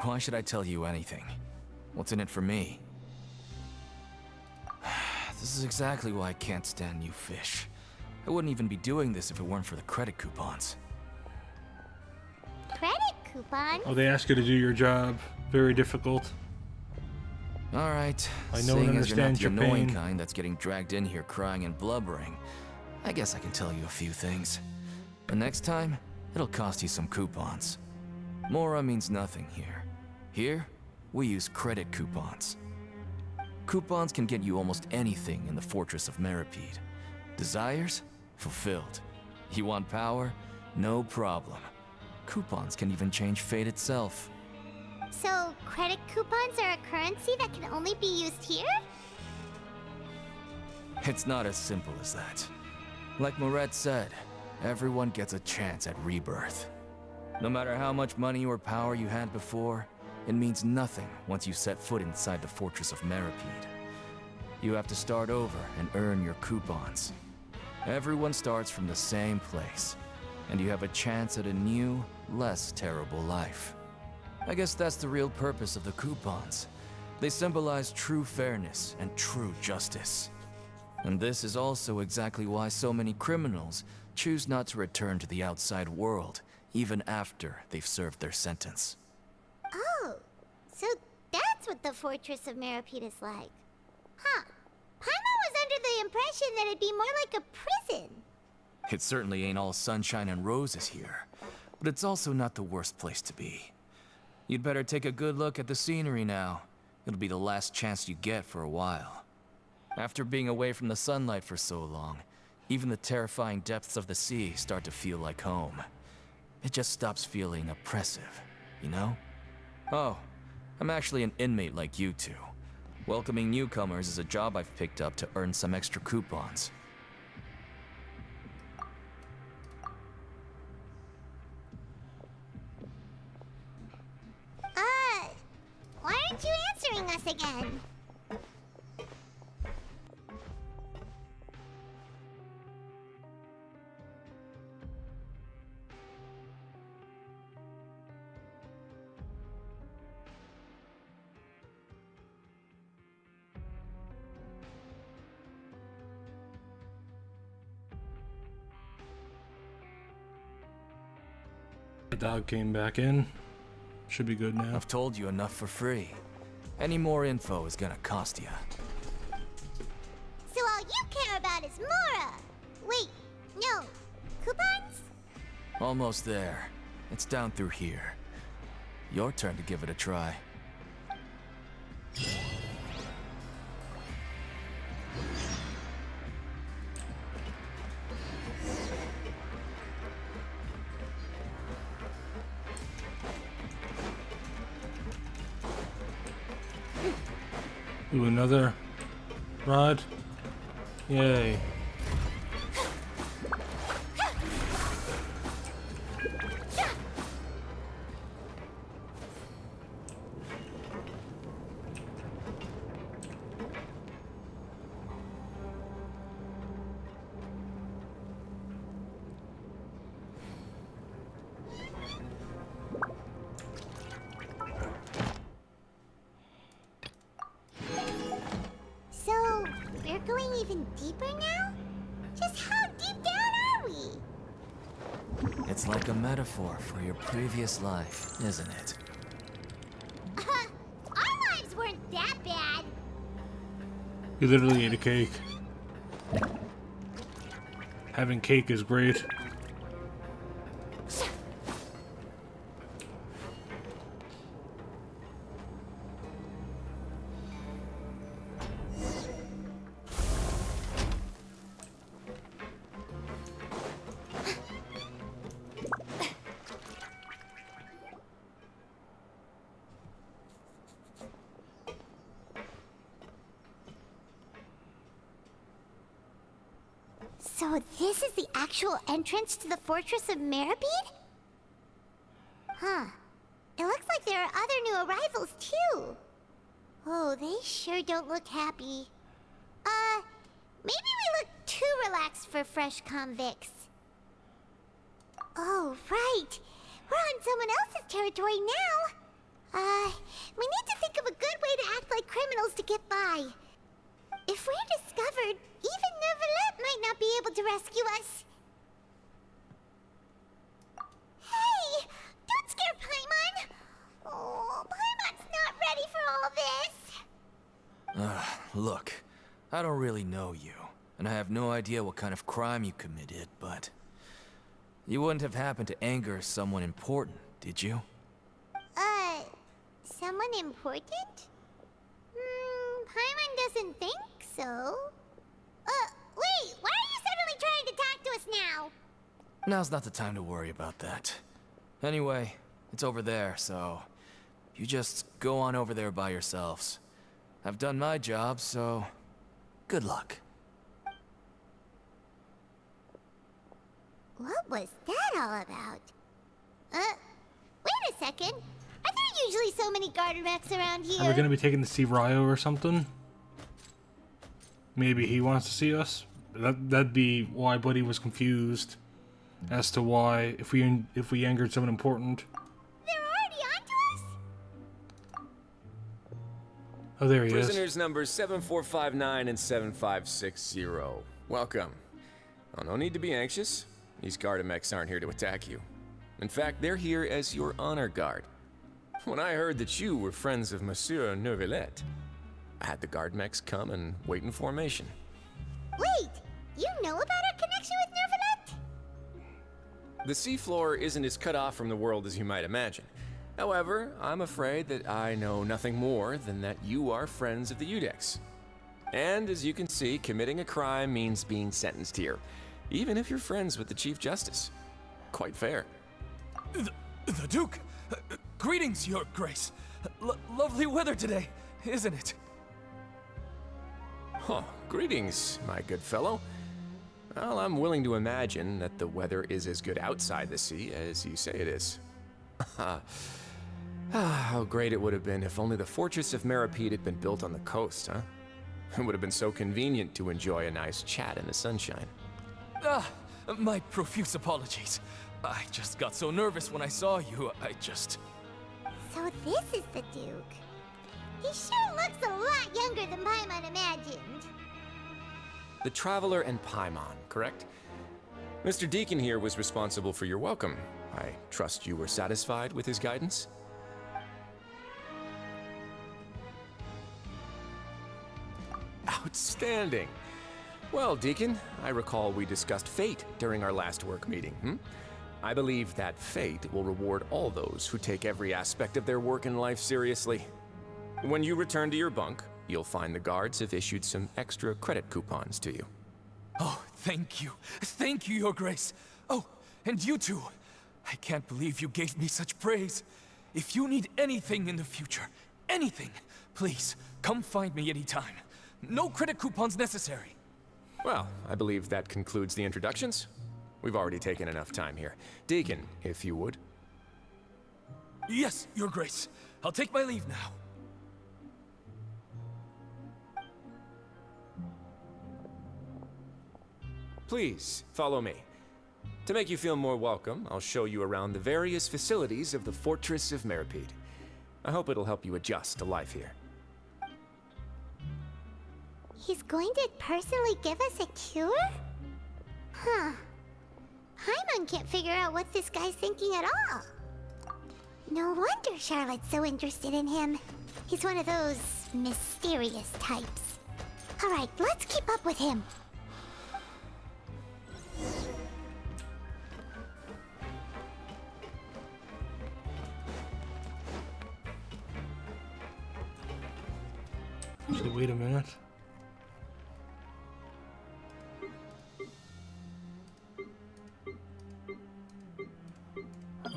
Why should I tell you anything? What's in it for me? This is exactly why I can't stand new fish. I wouldn't even be doing this if it weren't for the credit coupons. Credit coupon? Oh, they ask you to do your job. Very difficult. Alright, I know and seeing as you're not understand the your annoying pain. kind that's getting dragged in here crying and blubbering, I guess I can tell you a few things. But next time, it'll cost you some coupons. Mora means nothing here. Here, we use credit coupons. Coupons can get you almost anything in the Fortress of Meripede. Desires? Fulfilled. You want power? No problem. Coupons can even change fate itself. So, credit coupons are a currency that can only be used here? It's not as simple as that. Like Moret said, everyone gets a chance at rebirth. No matter how much money or power you had before, it means nothing once you set foot inside the Fortress of Meripede. You have to start over and earn your coupons. Everyone starts from the same place, and you have a chance at a new, less terrible life. I guess that's the real purpose of the coupons. They symbolize true fairness and true justice. And this is also exactly why so many criminals choose not to return to the outside world, even after they've served their sentence. Oh, so that's what the Fortress of Meripede is like. Huh. Paimon was under the impression that it'd be more like a prison. It certainly ain't all sunshine and roses here, but it's also not the worst place to be. You'd better take a good look at the scenery now. It'll be the last chance you get for a while. After being away from the sunlight for so long, even the terrifying depths of the sea start to feel like home. It just stops feeling oppressive, you know? Oh, I'm actually an inmate like you two. Welcoming newcomers is a job I've picked up to earn some extra coupons. Why aren't you answering us again? The dog came back in. Should be good now. I've told you enough for free. Any more info is gonna cost you. So all you care about is Mora! Wait, no. Coupons? Almost there. It's down through here. Your turn to give it a try. Ooh, another rod. Yay. So, we're going even deeper now? Just how deep down are we? It's like a metaphor for your previous life, isn't it? Our lives weren't that bad. You literally ate a cake. Having cake is great. So this is the actual entrance to the Fortress of Meripede? Huh. It looks like there are other new arrivals, too. Oh, they sure don't look happy. Maybe we look too relaxed for fresh convicts. Oh, right. We're on someone else's territory now. We need to think of a good way to act like criminals to get by. If we're discovered, even Neuvillette might not be able to rescue us. Hey! Don't scare Paimon! Oh, Paimon's not ready for all this! Look, I don't really know you, and I have no idea what kind of crime you committed, but... You wouldn't have happened to anger someone important, did you? Someone important? Paimon doesn't think so. Wait, why are you suddenly trying to talk to us now? Now's not the time to worry about that. Anyway, it's over there, so... You just go on over there by yourselves. I've done my job, so... Good luck. What was that all about? Wait a second. Are there usually so many garter mechs around here? Are we gonna be taking to see Ryo or something? Maybe he wants to see us? That'd be why Buddy was confused as to why, if we angered someone important. They're already onto us? Oh, there he is. Prisoners numbers 7459 and 7560. Welcome. Oh, no need to be anxious. These Gardamex aren't here to attack you. In fact, they're here as your honor guard. When I heard that you were friends of Monsieur Neuvillette, I had the Gardamex come and wait in formation. Wait, you know about our connection with Neuvillette? The seafloor isn't as cut off from the world as you might imagine. However, I'm afraid that I know nothing more than that you are friends of the Udex. And as you can see, committing a crime means being sentenced here, even if you're friends with the Chief Justice. Quite fair. The Duke! Greetings, Your Grace. Lovely weather today, isn't it? Huh, greetings, my good fellow. Well, I'm willing to imagine that the weather is as good outside the sea as you say it is. How great it would have been if only the Fortress of Meripede had been built on the coast, huh? It would have been so convenient to enjoy a nice chat in the sunshine. My profuse apologies. I just got so nervous when I saw you, So this is the Duke. He sure looks a lot younger than Paimon imagined. The Traveler and Paimon, correct? Mr. Deacon here was responsible for your welcome. I trust you were satisfied with his guidance? Outstanding. Well, Deacon, I recall we discussed fate during our last work meeting, I believe that fate will reward all those who take every aspect of their work in life seriously. When you return to your bunk, you'll find the guards have issued some extra credit coupons to you. Oh, thank you. Thank you, Your Grace. Oh, and you too. I can't believe you gave me such praise. If you need anything in the future, anything, please, come find me anytime. No credit coupons necessary. Well, I believe that concludes the introductions. We've already taken enough time here. Deacon, if you would. Yes, Your Grace. I'll take my leave now. Please, follow me. To make you feel more welcome, I'll show you around the various facilities of the Fortress of Meripede. I hope it'll help you adjust to life here. He's going to personally give us a cure? Huh. Paimon can't figure out what this guy's thinking at all. No wonder Charlotte's so interested in him. He's one of those mysterious types. Alright, let's keep up with him. Actually, wait a minute.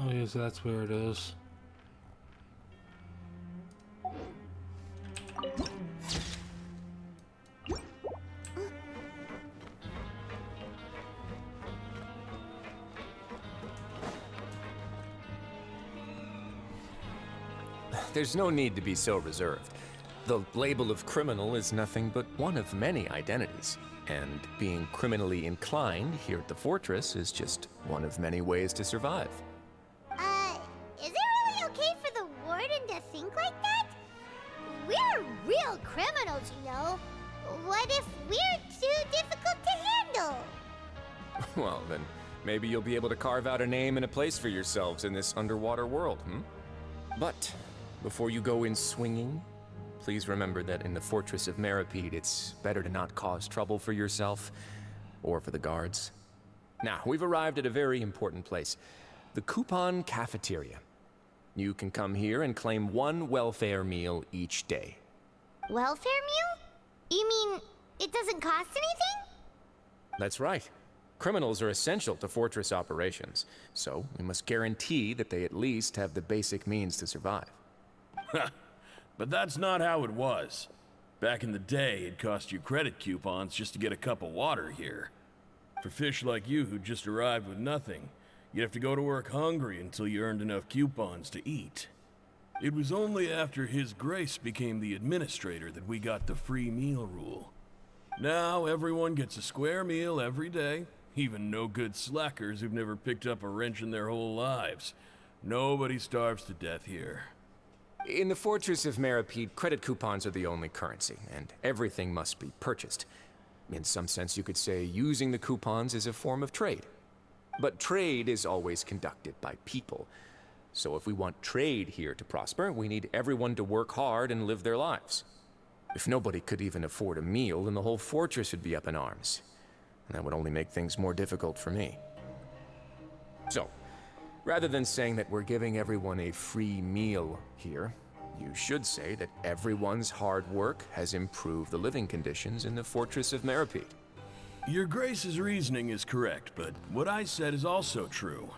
Oh, yes, that's where it is. There's no need to be so reserved. The label of criminal is nothing but one of many identities. And being criminally inclined here at the fortress is just one of many ways to survive. Is it really okay for the warden to think like that? We're real criminals, you know. What if we're too difficult to handle? Well, then maybe you'll be able to carve out a name and a place for yourselves in this underwater world, But before you go in swinging, please remember that in the Fortress of Meripede, it's better to not cause trouble for yourself or for the guards. Now, we've arrived at a very important place, the Coupon Cafeteria. You can come here and claim one welfare meal each day. Welfare meal? You mean it doesn't cost anything? That's right. Criminals are essential to Fortress operations, so we must guarantee that they at least have the basic means to survive. But that's not how it was. Back in the day, it cost you credit coupons just to get a cup of water here. For fish like you who just arrived with nothing, you'd have to go to work hungry until you earned enough coupons to eat. It was only after His Grace became the administrator that we got the free meal rule. Now everyone gets a square meal every day, even no-good slackers who've never picked up a wrench in their whole lives. Nobody starves to death here. In the Fortress of Meripede, credit coupons are the only currency, and everything must be purchased. In some sense, you could say using the coupons is a form of trade. But trade is always conducted by people. So if we want trade here to prosper, we need everyone to work hard and live their lives. If nobody could even afford a meal, then the whole fortress would be up in arms. And that would only make things more difficult for me. So, rather than saying that we're giving everyone a free meal here, you should say that everyone's hard work has improved the living conditions in the Fortress of Meripede. Your Grace's reasoning is correct, but what I said is also true.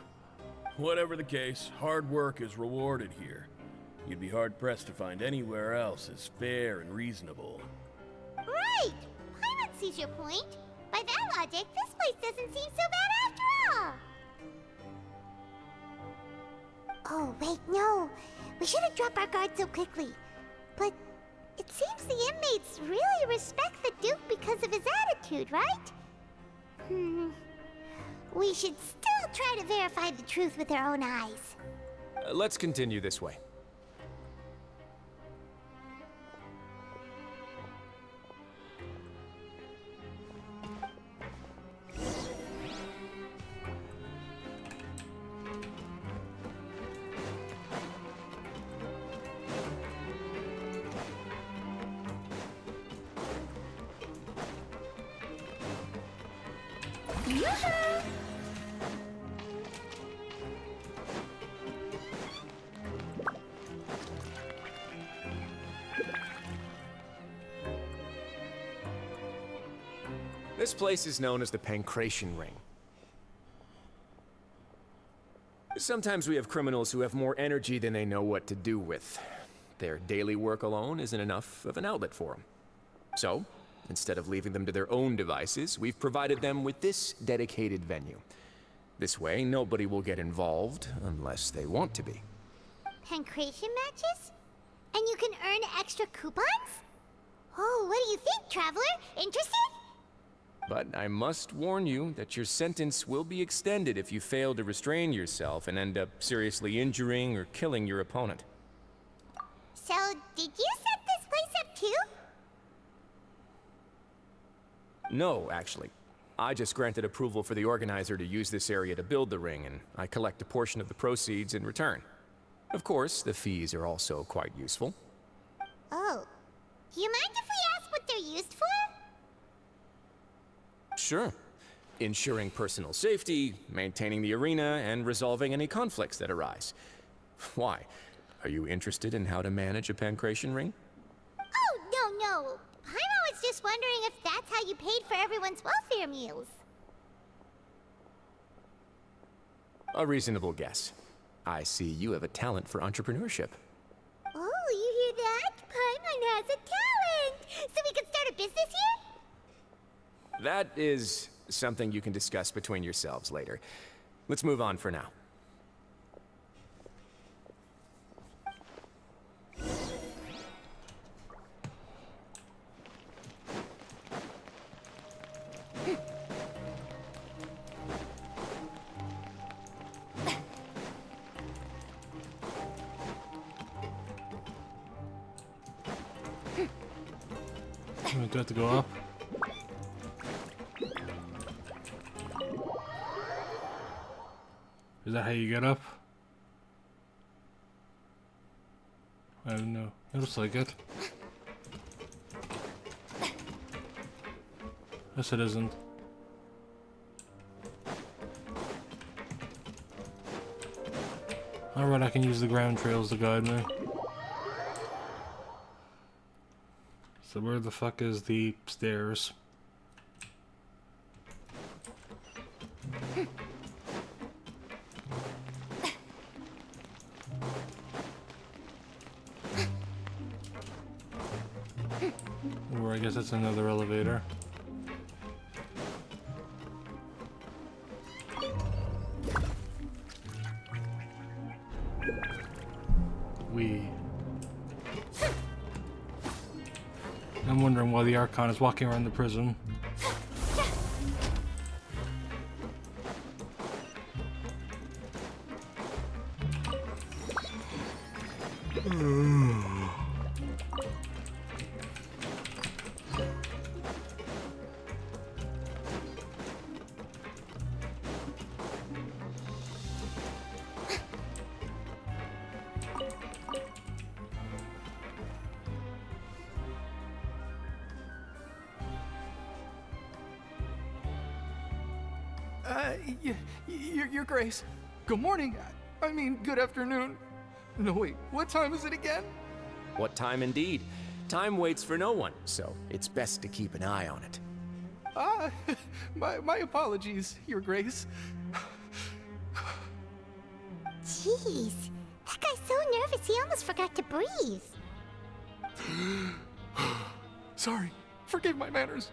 Whatever the case, hard work is rewarded here. You'd be hard-pressed to find anywhere else as fair and reasonable. Right! Paimon sees your point. By that logic, this place doesn't seem so bad after all. Oh, wait, no. We shouldn't drop our guard so quickly. But it seems the inmates really respect the Duke because of his attitude, right? We should still try to verify the truth with our own eyes. Let's continue this way. This place is known as the Pancration Ring. Sometimes we have criminals who have more energy than they know what to do with. Their daily work alone isn't enough of an outlet for them. So, instead of leaving them to their own devices, we've provided them with this dedicated venue. This way, nobody will get involved unless they want to be. Pancration matches? And you can earn extra coupons? Oh, what do you think, Traveler? Interested? But I must warn you that your sentence will be extended if you fail to restrain yourself and end up seriously injuring or killing your opponent. So, did you set this place up too? No, actually. I just granted approval for the organizer to use this area to build the ring, and I collect a portion of the proceeds in return. Of course, the fees are also quite useful. Oh. Do you mind if we ask what they're used for? Sure. Ensuring personal safety, maintaining the arena, and resolving any conflicts that arise. Why? Are you interested in how to manage a pancration ring? Oh, no. Paimon was just wondering if that's how you paid for everyone's welfare meals. A reasonable guess. I see you have a talent for entrepreneurship. Oh, you hear that? Paimon has a talent! So we can start a business here? That is something you can discuss between yourselves later. Let's move on for now. Oh, do I have to go up? Is that how you get up? I don't know. It looks like it. Yes, it isn't. Alright, I can use the ground trails to guide me. So where the fuck is the stairs? Or I guess that's another elevator. I'm wondering why the Archon is walking around the prison. Your Grace. Good morning. I mean, good afternoon. No, wait, what time is it again? What time indeed? Time waits for no one, so it's best to keep an eye on it. My apologies, Your Grace. Jeez, that guy's so nervous he almost forgot to breathe. Sorry, forgive my manners.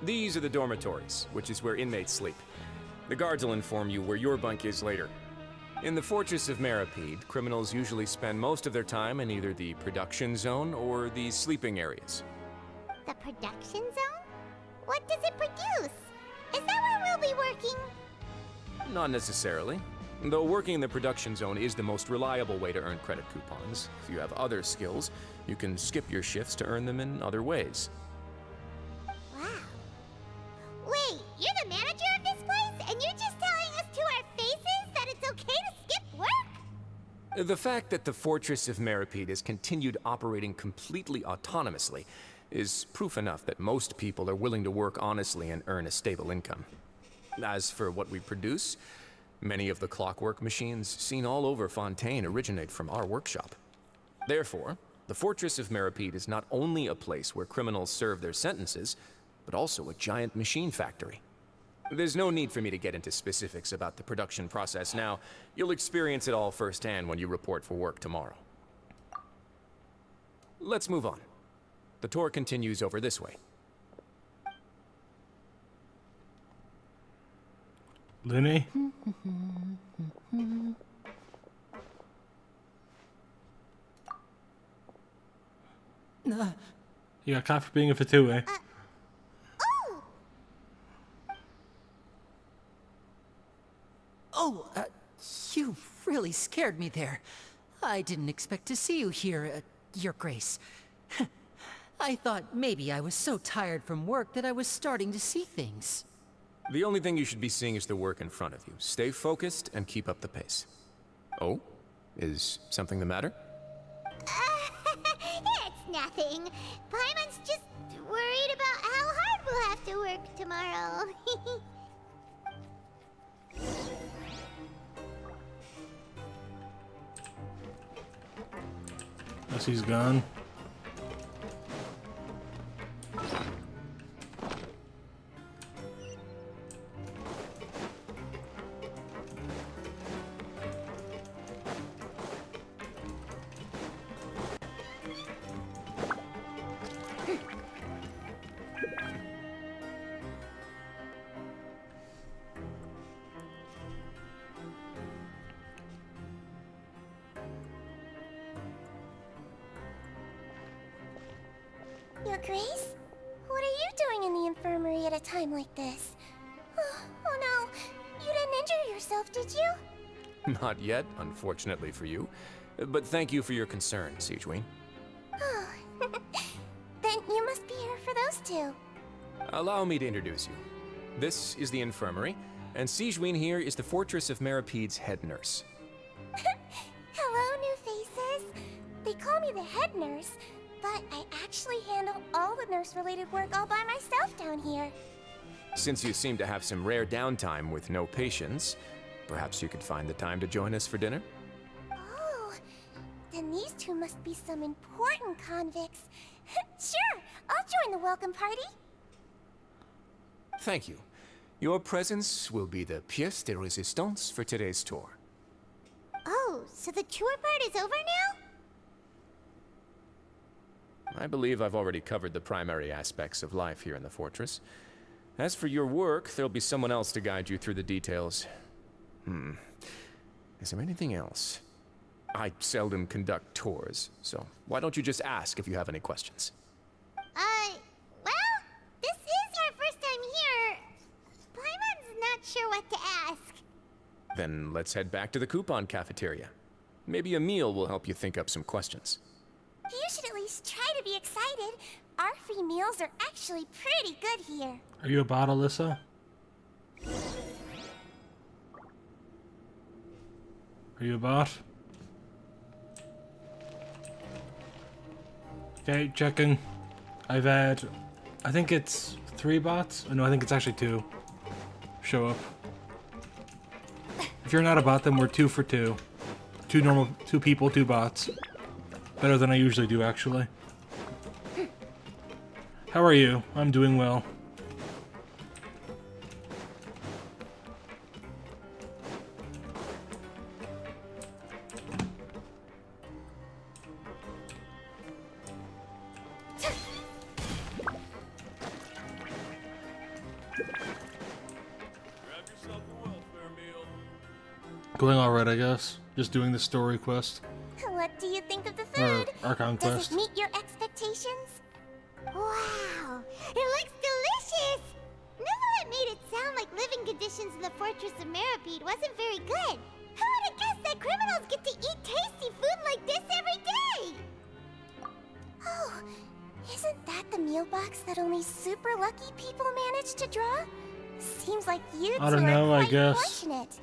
These are the dormitories, which is where inmates sleep. The guards will inform you where your bunk is later. In the Fortress of Meripede, criminals usually spend most of their time in either the production zone or the sleeping areas. The production zone? What does it produce? Is that where we'll be working? Not necessarily. Though working in the production zone is the most reliable way to earn credit coupons. If you have other skills, you can skip your shifts to earn them in other ways. Wow. Wait, you're the manager of this place, and you're just telling us to our faces that it's okay to skip work? The fact that the Fortress of Meripede has continued operating completely autonomously is proof enough that most people are willing to work honestly and earn a stable income. As for what we produce, many of the clockwork machines seen all over Fontaine originate from our workshop. Therefore, the Fortress of Meripede is not only a place where criminals serve their sentences, but also a giant machine factory. There's no need for me to get into specifics about the production process now. You'll experience it all firsthand when you report for work tomorrow. Let's move on. The tour continues over this way. Linny? You got caught for being a Fatui. Oh, you really scared me there. I didn't expect to see you here, Your Grace. I thought maybe I was so tired from work that I was starting to see things. The only thing you should be seeing is the work in front of you. Stay focused and keep up the pace. Oh? Is something the matter? It's nothing. Paimon's just worried about how hard we'll have to work tomorrow. Guess he's gone. Your Grace? What are you doing in the infirmary at a time like this? Oh no, you didn't injure yourself, did you? Not yet, unfortunately for you. But thank you for your concern, Siegeween. to? Allow me to introduce you. This is the infirmary, and Sigewin here is the Fortress of Merapede's head nurse. Hello, new faces. They call me the head nurse, but I actually handle all the nurse-related work all by myself down here. Since you seem to have some rare downtime with no patients, perhaps you could find the time to join us for dinner? Oh, then these two must be some important convicts. Sure, I'll join the welcome party. Thank you. Your presence will be the pièce de résistance for today's tour. Oh, so the tour part is over now? I believe I've already covered the primary aspects of life here in the fortress. As for your work, there'll be someone else to guide you through the details. Is there anything else? I seldom conduct tours, so why don't you just ask if you have any questions? Well, this is our first time here. Paimon's not sure what to ask. Then let's head back to the coupon cafeteria. Maybe a meal will help you think up some questions. You should at least try to be excited. Our free meals are actually pretty good here. Are you a bot, Alyssa? Are you a bot? Okay, checking. I've had, I think it's 3 bots. Oh, no, I think it's actually 2. Show up. If you're not a bot, then we're 2 for 2. 2 people, 2 bots. Better than I usually do, actually. How are you? I'm doing well. Going alright, I guess. Just doing the story quest. What do you think of the Or food? Archon Does quest. it meet your expectations? Wow, it looks delicious! Neverlet made it sound like living conditions in the Fortress of Meripede wasn't very good. Who would have guessed that criminals get to eat tasty food like this every day? Oh, isn't that the meal box that only super lucky people manage to draw? Seems like you I two don't know, are I quite guess. fortunate.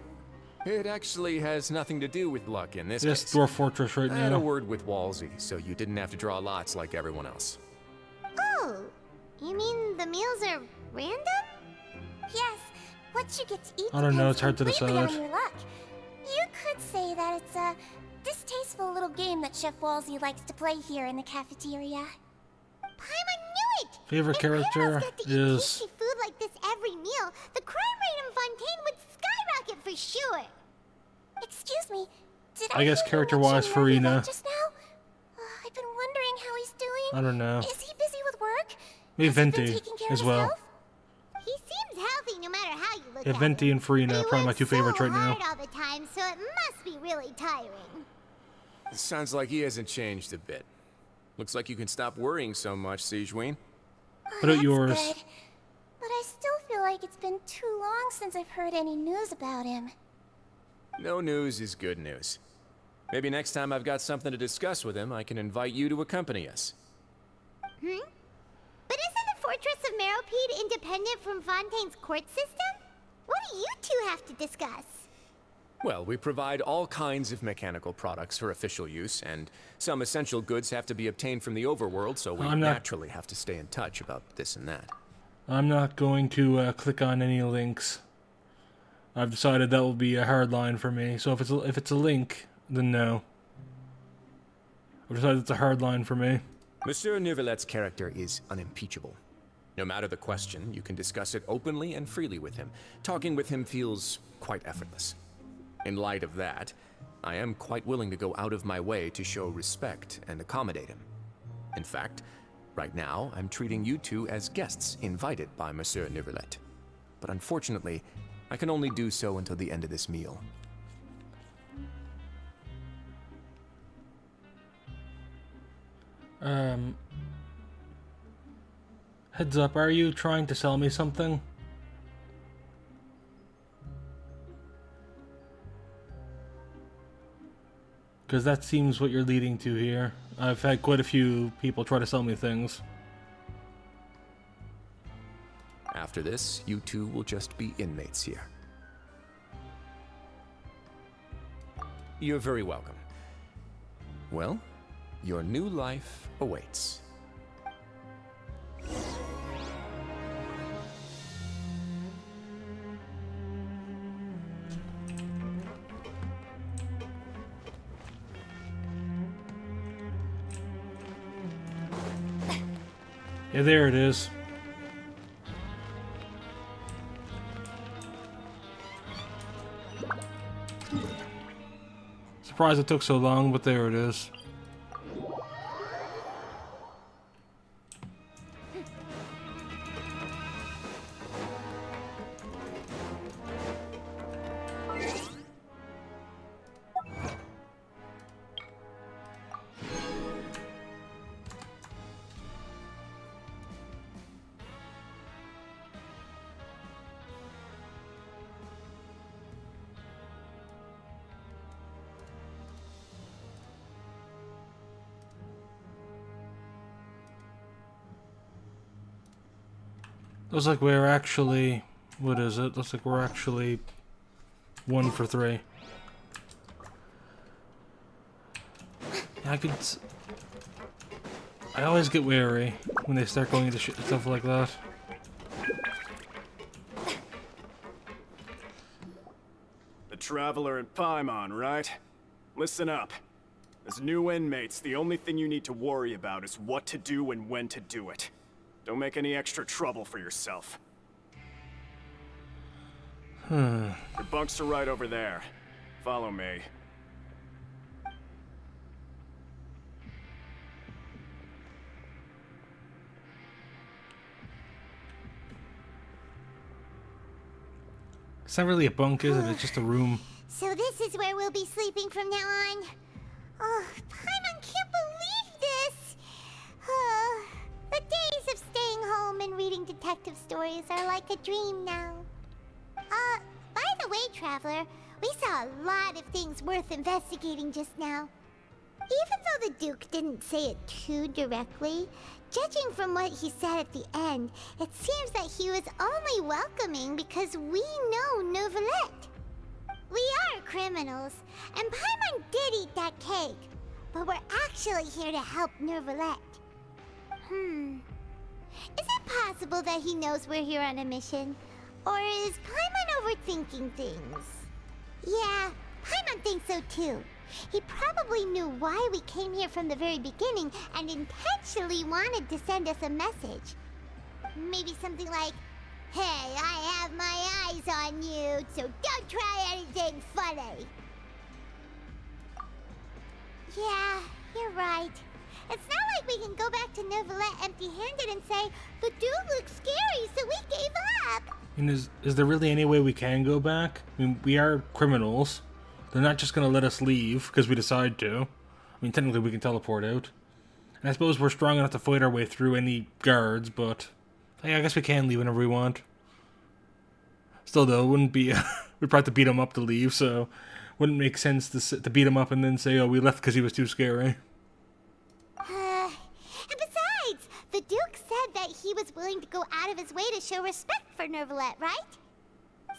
It actually has nothing to do with luck in this Yes, case. Dwarf Fortress right I had a now. word with Walsey, so you didn't have to draw lots like everyone else. Oh, you mean the meals are random? Yes, what you get to eat I don't know, depends it's hard to completely decide. on your luck. You could say that it's a distasteful little game that Chef Walsey likes to play here in the cafeteria. Paimon knew it! Favorite If character criminals got to eat is tasty food like this every meal, the crime rate in Fontaine would skyrocket for sure. Excuse me, did I guess hear you character-wise, mention Farina. Neuvillette just now? I've been wondering how he's doing. I don't know. Is he busy with work? Maybe Has he been Venti taking care as of well. himself? He seems healthy no matter how you look Yeah, at Venti him. and Farina are But probably my he 2 works so favorites right now. hard all the time, so it must be really tiring. Sounds like he hasn't changed a bit. Looks like you can stop worrying so much, Sigewin. What about yours? Good. But I still feel like it's been too long since I've heard any news about him. No news is good news. Maybe next time I've got something to discuss with him, I can invite you to accompany us. But isn't the Fortress of Meropede independent from Fontaine's court system? What do you two have to discuss? Well, we provide all kinds of mechanical products for official use, and some essential goods have to be obtained from the overworld, so we naturally have to stay in touch about this and that. I'm not going to click on any links. I've decided that will be a hard line for me. So if it's a link, then no. I've decided it's a hard line for me. Monsieur Neuvillette's character is unimpeachable. No matter the question, you can discuss it openly and freely with him. Talking with him feels quite effortless. In light of that, I am quite willing to go out of my way to show respect and accommodate him. In fact, right now, I'm treating you two as guests invited by Monsieur Neuvillette. But unfortunately, I can only do so until the end of this meal. Heads up, are you trying to sell me something? Because that seems what you're leading to here. I've had quite a few people try to sell me things. After this, you two will just be inmates here. You're very welcome. Well, your new life awaits. Yeah, there it is. Surprised it took so long, but there it is. Looks like we're actually... What is it? Looks like we're actually 1 for 3. Yeah, I always get wary when they start going into stuff like that. The Traveler and Paimon, right? Listen up. As new inmates, the only thing you need to worry about is what to do and when to do it. Don't make any extra trouble for yourself. Your bunks are right over there. Follow me. It's not really a bunk, is it? It's just a room. So this is where we'll be sleeping from now on. Oh, Paimon can't believe this! The days of staying home and reading detective stories are like a dream now. By the way, Traveler, we saw a lot of things worth investigating just now. Even though the Duke didn't say it too directly, judging from what he said at the end, it seems that he was only welcoming because we know Novelette. We are criminals, and Paimon did eat that cake, but we're actually here to help Novelette. Is it possible that he knows we're here on a mission? Or is Paimon overthinking things? Yeah, Paimon thinks so too. He probably knew why we came here from the very beginning and intentionally wanted to send us a message. Maybe something like, "Hey, I have my eyes on you, so don't try anything funny." Yeah, you're right. It's not like we can go back to Novelette empty-handed and say, "The dude looks scary, so we gave up." I mean, is there really any way we can go back? I mean, we are criminals. They're not just going to let us leave because we decide to. I mean, technically we can teleport out. And I suppose we're strong enough to fight our way through any guards, but... yeah, I guess we can leave whenever we want. Still, though, it wouldn't be... we'd probably have to beat him up to leave, so... wouldn't make sense to beat him up and then say, "Oh, we left because he was too scary." And besides, the Duke said that he was willing to go out of his way to show respect for Novelette, right?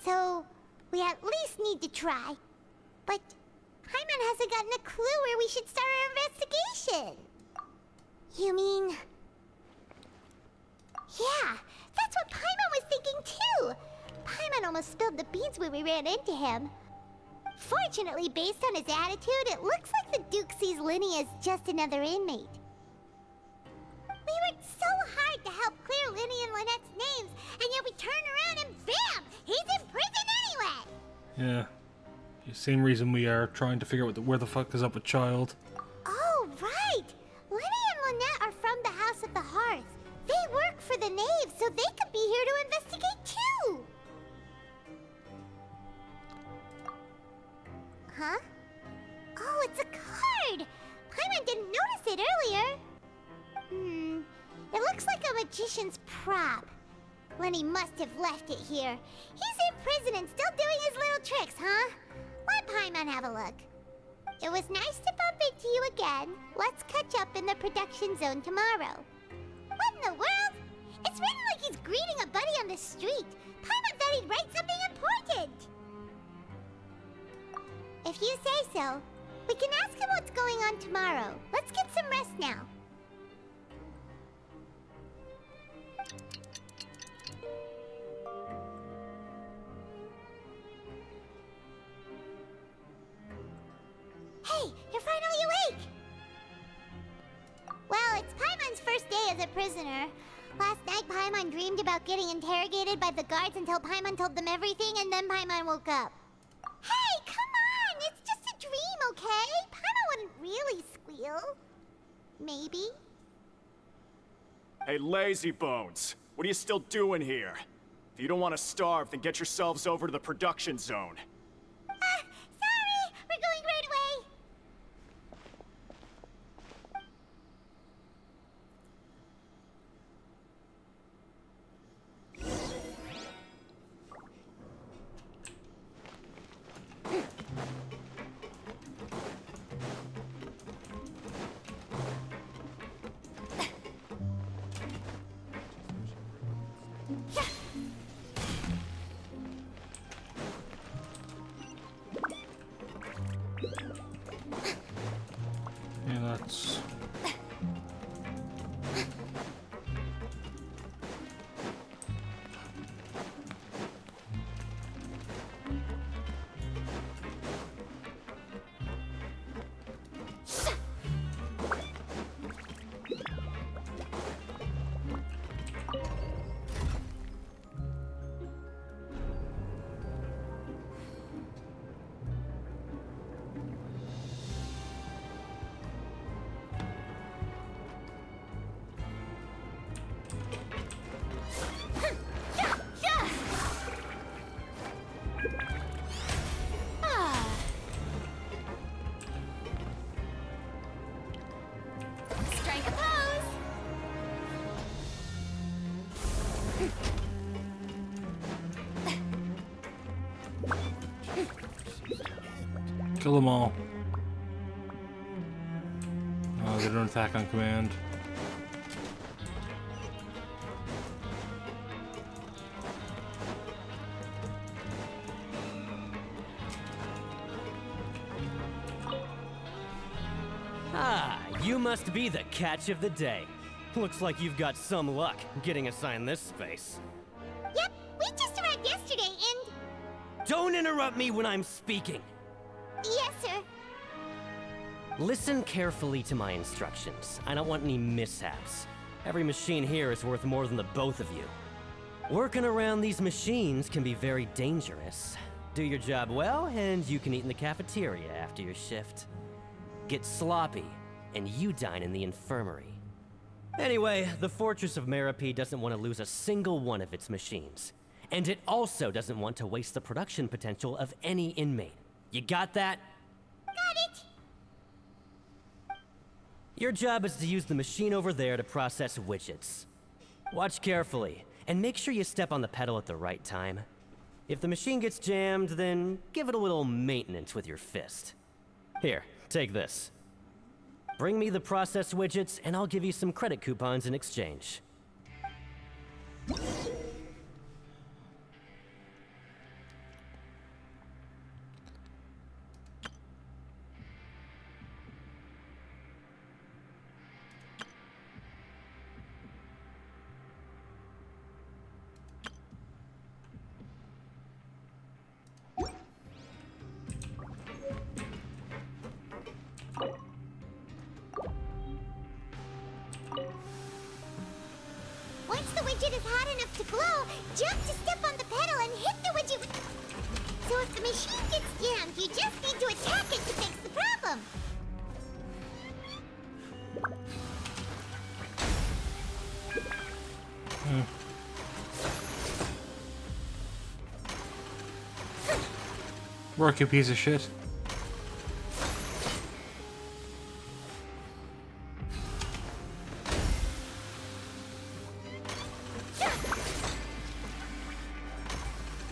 So, we at least need to try. But Paimon hasn't gotten a clue where we should start our investigation. You mean... yeah, that's what Paimon was thinking too. Paimon almost spilled the beans when we ran into him. Fortunately, based on his attitude, it looks like the Duke sees Linny as just another inmate. We worked so hard to help clear Linny and Lynette's names, and yet we turn around and bam! He's in prison anyway! Yeah. The same reason we are trying to figure out where the fuck is up with Child. Oh, right! Linny and Lynette are from the House of the Hearth. They work for the Knave, so they could be here to investigate too! Huh? Oh, it's a card! Paimon didn't notice it earlier. It looks like a magician's prop. Lenny must have left it here. He's in prison and still doing his little tricks, huh? Let Paimon have a look. It was nice to bump into you again. Let's catch up in the production zone tomorrow. What in the world? It's written like he's greeting a buddy on the street. Paimon thought he'd write something important. If you say so, we can ask him what's going on tomorrow. Let's get some rest now. Hey, you're finally awake! Well, it's Paimon's first day as a prisoner. Last night, Paimon dreamed about getting interrogated by the guards until Paimon told them everything, and then Paimon woke up. Hey, come on! It's just a dream, okay? Paimon wouldn't really squeal. Maybe. Hey, lazy bones. What are you still doing here? If you don't want to starve, then get yourselves over to the production zone. Sorry! We're going right away! Yeah, that's... Strike a pose! Kill them all. Oh, they don't attack on command. Ah, you must be the catch of the day. Looks like you've got some luck getting assigned this space. Yep, we just arrived yesterday and... Don't interrupt me when I'm speaking. Yes, sir. Listen carefully to my instructions. I don't want any mishaps. Every machine here is worth more than the both of you. Working around these machines can be very dangerous. Do your job well, and you can eat in the cafeteria after your shift. Get sloppy, and you dine in the infirmary. Anyway, the Fortress of Merope doesn't want to lose a single one of its machines. And it also doesn't want to waste the production potential of any inmate. You got that? Got it! Your job is to use the machine over there to process widgets. Watch carefully, and make sure you step on the pedal at the right time. If the machine gets jammed, then give it a little maintenance with your fist. Here, take this. Bring me the process widgets, and I'll give you some credit coupons in exchange. Once the widget is hot enough to glow, jump to step on the pedal and hit the widget with... So if the machine gets jammed, you just need to attack it to fix the problem. Work, you piece of shit.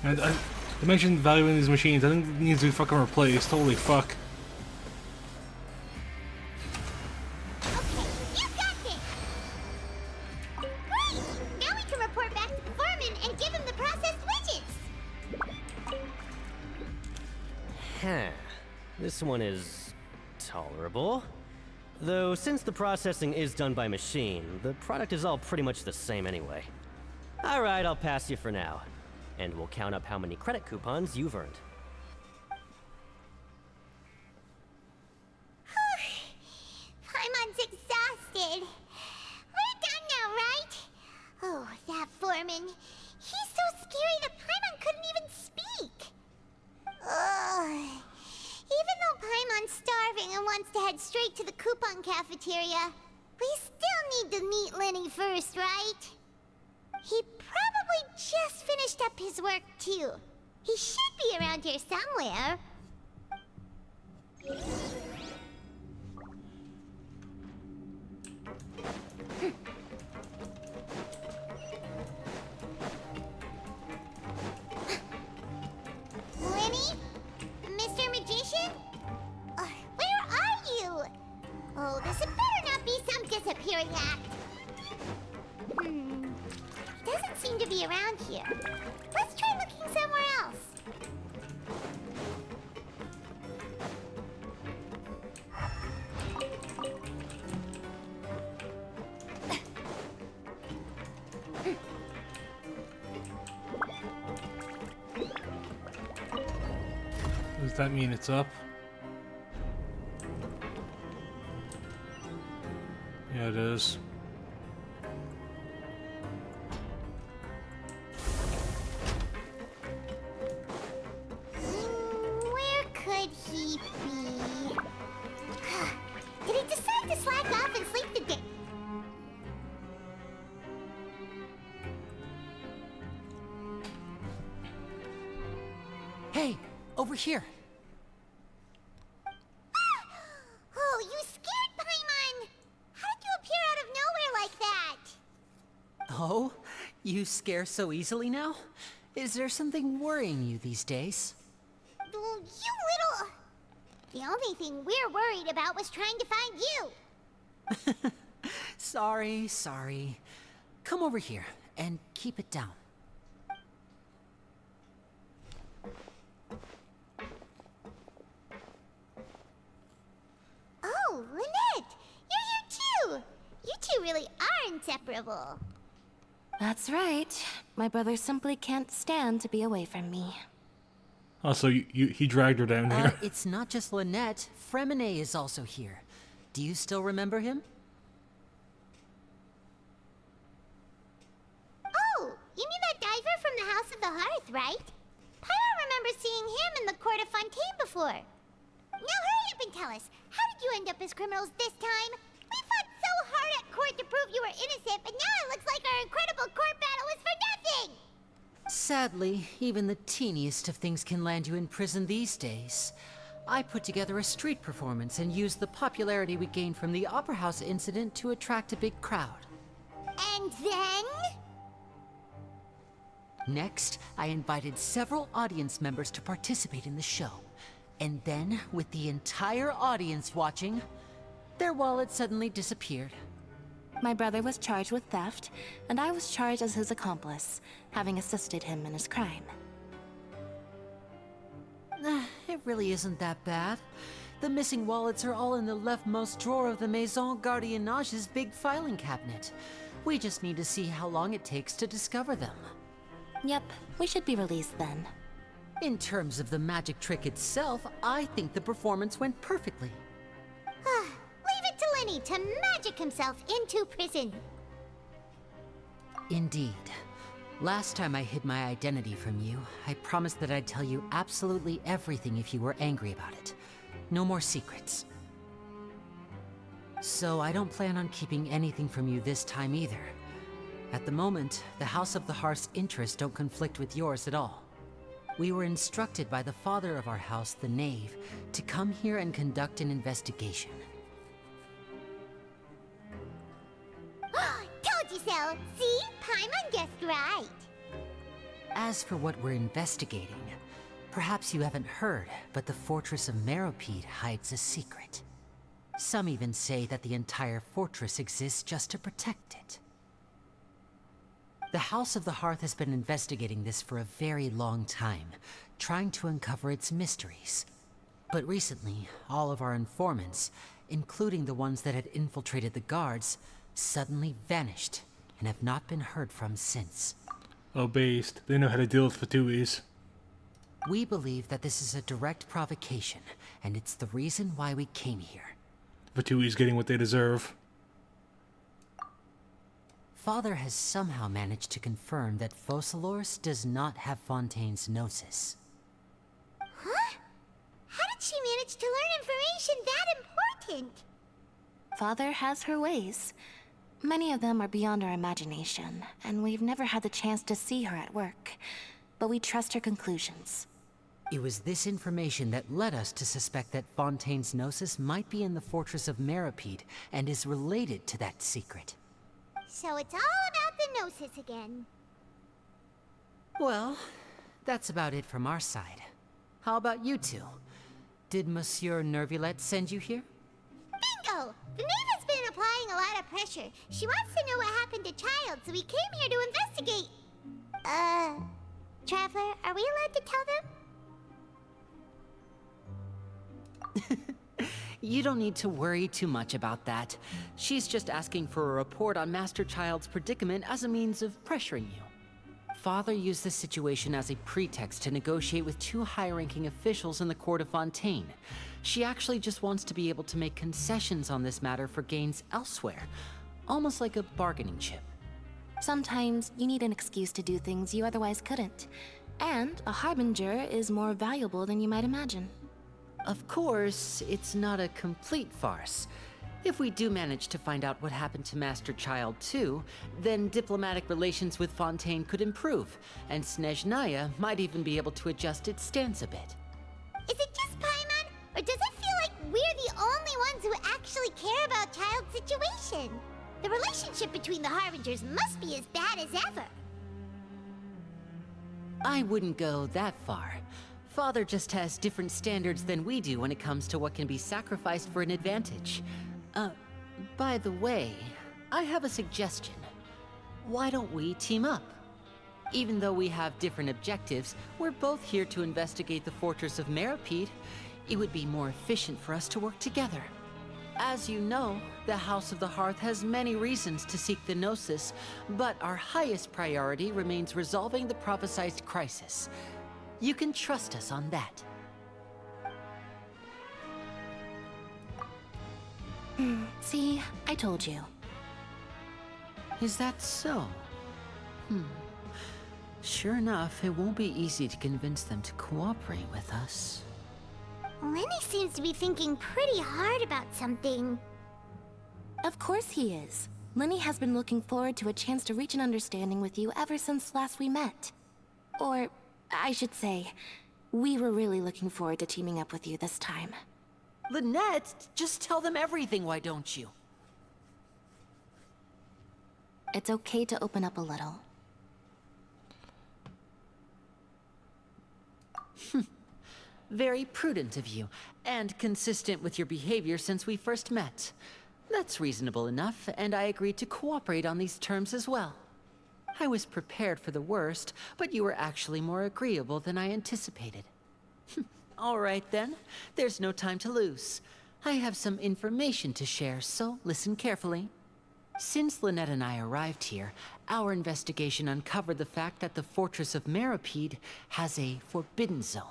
And I mentioned valuing these machines. I think it needs to be fucking replaced. Holy fuck. Okay, you got this! Great! Now we This one is tolerable. Though, since the processing is done by machine, the product is all pretty much the same anyway. Alright, I'll pass you for now. And we'll count up how many credit coupons you've earned. Paimon's exhausted. We're done now, right? Oh, that foreman. He's so scary that Paimon couldn't even speak. Ugh. Even though Paimon's starving and wants to head straight to the coupon cafeteria, we still need to meet Lenny first, right? He probably just finished up his work, too. He should be around here somewhere. Lenny? Mr. Magician? Where are you? Oh, this had better not be some disappearing act. He doesn't seem to be around here. Let's try looking somewhere else. Does that mean it's up? Yeah, it is. Where could he be? Did he decide to slack off and sleep the day? Hey, over here. Oh, you scared Paimon! How did you appear out of nowhere like that? Oh, you scare so easily now? Is there something worrying you these days? You little... The only thing we're worried about was trying to find you. Sorry. Come over here and keep it down. Oh, Lynette! You're here too! You two really are inseparable. That's right. My brother simply can't stand to be away from me. Oh, so he dragged her down here. It's not just Lynette. Fremine is also here. Do you still remember him? Oh, you mean that diver from the House of the Hearth, right? Paimon remembers seeing him in the court of Fontaine before. Now hurry up and tell us, how did you end up as criminals this time? We fought so hard at court to prove you were innocent, but now it looks like our incredible court battle was for nothing! Sadly, even the teeniest of things can land you in prison these days. I put together a street performance and used the popularity we gained from the Opera House incident to attract a big crowd. And then? Next, I invited several audience members to participate in the show. And then, with the entire audience watching, their wallet suddenly disappeared. My brother was charged with theft, and I was charged as his accomplice, having assisted him in his crime. It really isn't that bad. The missing wallets are all in the leftmost drawer of the Maison Gardiennage's big filing cabinet. We just need to see how long it takes to discover them. Yep, we should be released then. In terms of the magic trick itself, I think the performance went perfectly. Leave it to Lenny to magic himself into prison. Indeed. Last time I hid my identity from you, I promised that I'd tell you absolutely everything if you were angry about it. No more secrets. So I don't plan on keeping anything from you this time either. At the moment, the House of the Hearth's interests don't conflict with yours at all. We were instructed by the father of our house, the Knave, to come here and conduct an investigation. Told you so! See? Paimon guessed right. As for what we're investigating, perhaps you haven't heard, but the fortress of Meropide hides a secret. Some even say that the entire fortress exists just to protect it. The House of the Hearth has been investigating this for a very long time, trying to uncover its mysteries. But recently, all of our informants, including the ones that had infiltrated the guards, suddenly vanished and have not been heard from since. Oh, based. They know how to deal with Fatuis. We believe that this is a direct provocation, and it's the reason why we came here. Fatui's getting what they deserve. Father has somehow managed to confirm that Focalors does not have Fontaine's Gnosis. Huh? How did she manage to learn information that important? Father has her ways. Many of them are beyond our imagination, and we've never had the chance to see her at work. But we trust her conclusions. It was this information that led us to suspect that Fontaine's Gnosis might be in the fortress of Meripede and is related to that secret. So it's all about the Gnosis again. Well, that's about it from our side. How about you two? Did Monsieur Nervulette send you here? Bingo! The maid has been applying a lot of pressure. She wants to know what happened to Child, so we came here to investigate. Traveler, are we allowed to tell them? You don't need to worry too much about that. She's just asking for a report on Master Child's predicament as a means of pressuring you. Father used the situation as a pretext to negotiate with two high-ranking officials in the court of Fontaine. She actually just wants to be able to make concessions on this matter for gains elsewhere, almost like a bargaining chip. Sometimes you need an excuse to do things you otherwise couldn't. And a harbinger is more valuable than you might imagine. Of course, it's not a complete farce. If we do manage to find out what happened to Master Child too, then diplomatic relations with Fontaine could improve, and Snezhnaya might even be able to adjust its stance a bit. Is it just Paimon, or does it feel like we're the only ones who actually care about Child's situation? The relationship between the Harbingers must be as bad as ever. I wouldn't go that far. Father just has different standards than we do when it comes to what can be sacrificed for an advantage. By the way, I have a suggestion. Why don't we team up? Even though we have different objectives, we're both here to investigate the fortress of Meripede. It would be more efficient for us to work together. As you know, the House of the Hearth has many reasons to seek the Gnosis, but our highest priority remains resolving the prophesized crisis. You can trust us on that. See, I told you. Is that so? Sure enough, it won't be easy to convince them to cooperate with us. Lenny seems to be thinking pretty hard about something. Of course he is. Lenny has been looking forward to a chance to reach an understanding with you ever since last we met. Or, I should say, we were really looking forward to teaming up with you this time. Lynette, just tell them everything, why don't you? It's okay to open up a little. Very prudent of you, and consistent with your behavior since we first met. That's reasonable enough, and I agreed to cooperate on these terms as well. I was prepared for the worst, but you were actually more agreeable than I anticipated. All right then, there's no time to lose. I have some information to share, so listen carefully. Since Lynette and I arrived here, our investigation uncovered the fact that the Fortress of Meripede has a forbidden zone.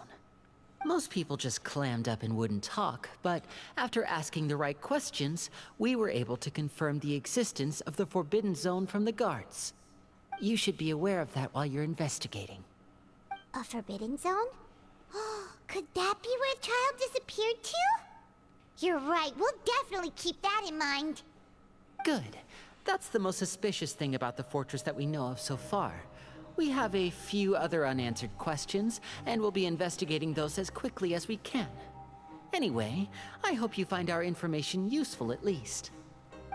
Most people just clammed up and wouldn't talk, but after asking the right questions, we were able to confirm the existence of the forbidden zone from the guards. You should be aware of that while you're investigating. A forbidden zone? Could that be where Child disappeared to? You're right, we'll definitely keep that in mind. Good. That's the most suspicious thing about the fortress that we know of so far. We have a few other unanswered questions, and we'll be investigating those as quickly as we can. Anyway, I hope you find our information useful at least.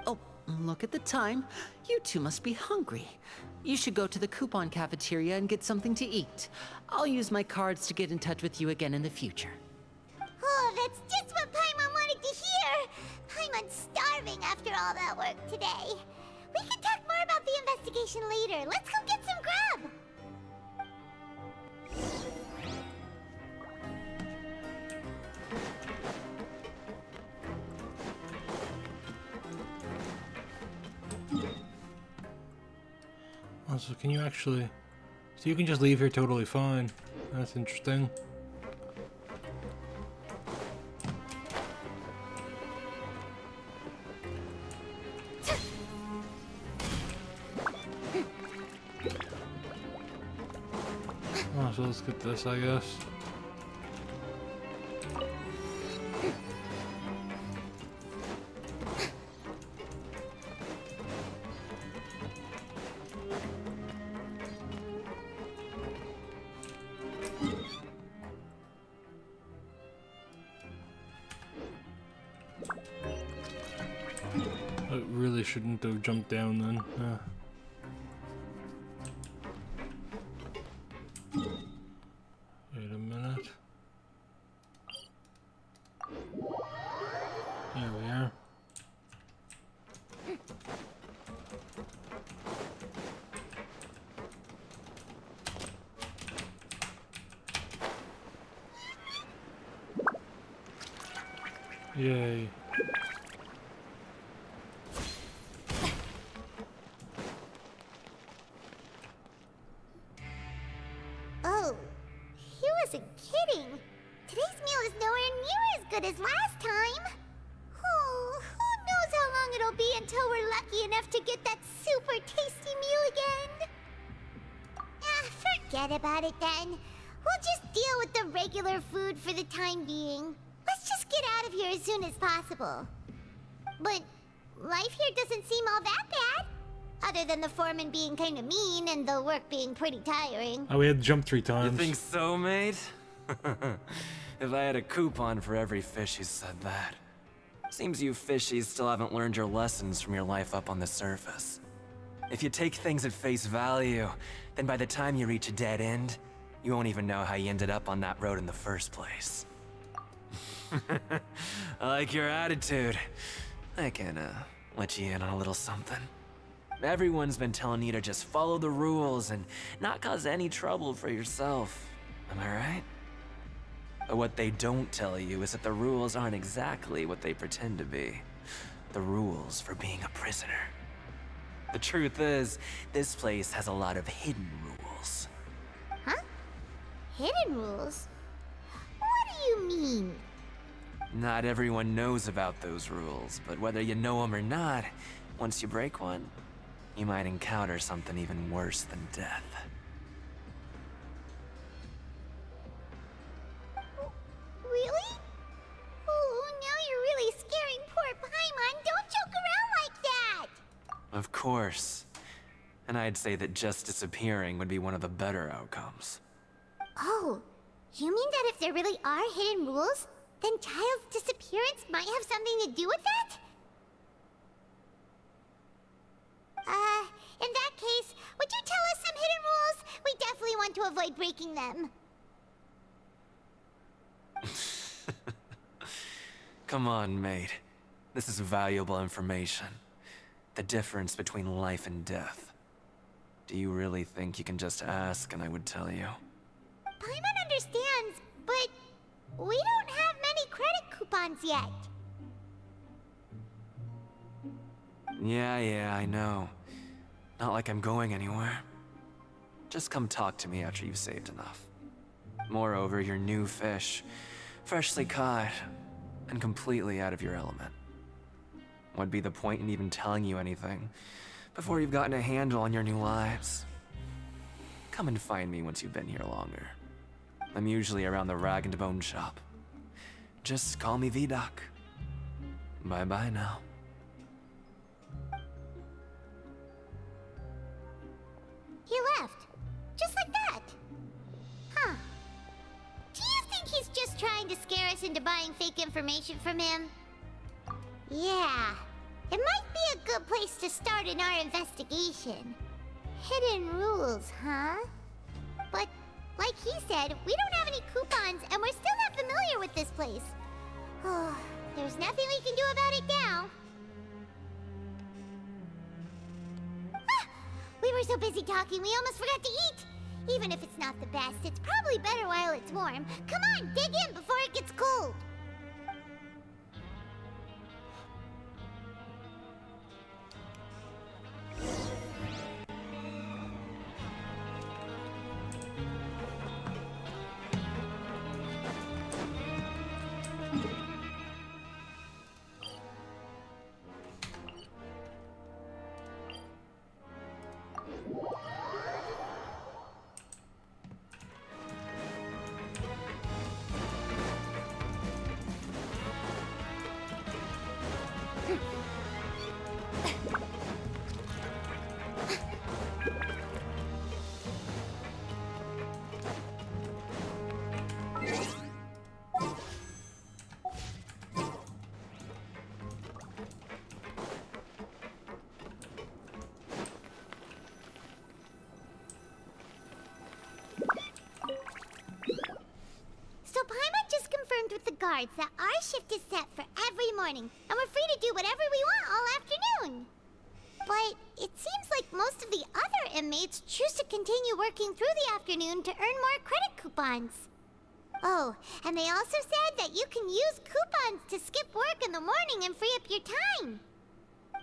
Oh, look at the time. You two must be hungry. You should go to the coupon cafeteria and get something to eat. I'll use my cards to get in touch with you again in the future. Oh, that's just what Paimon wanted to hear! Paimon's starving after all that work today. We can talk more about the investigation later. Let's go get some grub! So can you actually... So you can just leave here totally fine. That's interesting. Oh, so let's get this, I guess. I really shouldn't have jumped down then. Wait a minute. There we are. Yay. Oh, he wasn't kidding. Today's meal is nowhere near as good as last time. Oh, who knows how long it'll be until we're lucky enough to get that super tasty meal again. Ah, forget about it then. We'll just deal with the regular food for the time being. Let's just get out of here as soon as possible. But life here doesn't seem all that bad. Other than the foreman being kind of mean and the work being pretty tiring. Oh, we had to jump 3 times. You think so, mate? If I had a coupon for every fish who said that. Seems you fishies still haven't learned your lessons from your life up on the surface. If you take things at face value, then by the time you reach a dead end, you won't even know how you ended up on that road in the first place. I like your attitude. I can, let you in on a little something. Everyone's been telling you to just follow the rules and not cause any trouble for yourself. Am I right? But what they don't tell you is that the rules aren't exactly what they pretend to be. The rules for being a prisoner. The truth is, this place has a lot of hidden rules. Huh? Hidden rules? What do you mean? Not everyone knows about those rules, but whether you know them or not, once you break one, you might encounter something even worse than death. Really? Oh, now you're really scaring poor Paimon. Don't joke around like that! Of course. And I'd say that just disappearing would be one of the better outcomes. Oh, you mean that if there really are hidden rules, then Child's disappearance might have something to do with that? In that case, would you tell us some hidden rules? We definitely want to avoid breaking them. Come on, mate. This is valuable information. The difference between life and death. Do you really think you can just ask and I would tell you? Paimon understands, but we don't have many credit coupons yet. Yeah, I know. Not like I'm going anywhere. Just come talk to me after you've saved enough. Moreover, you're new fish, freshly caught, and completely out of your element. What'd be the point in even telling you anything before you've gotten a handle on your new lives? Come and find me once you've been here longer. I'm usually around the rag and bone shop. Just call me V-Doc. Bye-bye now. He left. Just like that. Huh. Do you think he's just trying to scare us into buying fake information from him? Yeah. It might be a good place to start in our investigation. Hidden rules, huh? But, like he said, we don't have any coupons and we're still not familiar with this place. Oh, there's nothing we can do about it now. We were so busy talking, we almost forgot to eat. Even if it's not the best, it's probably better while it's warm. Come on, dig in before it gets cold. guards that our shift is set for every morning, and we're free to do whatever we want all afternoon. But it seems like most of the other inmates choose to continue working through the afternoon to earn more credit coupons. Oh, and they also said that you can use coupons to skip work in the morning and free up your time.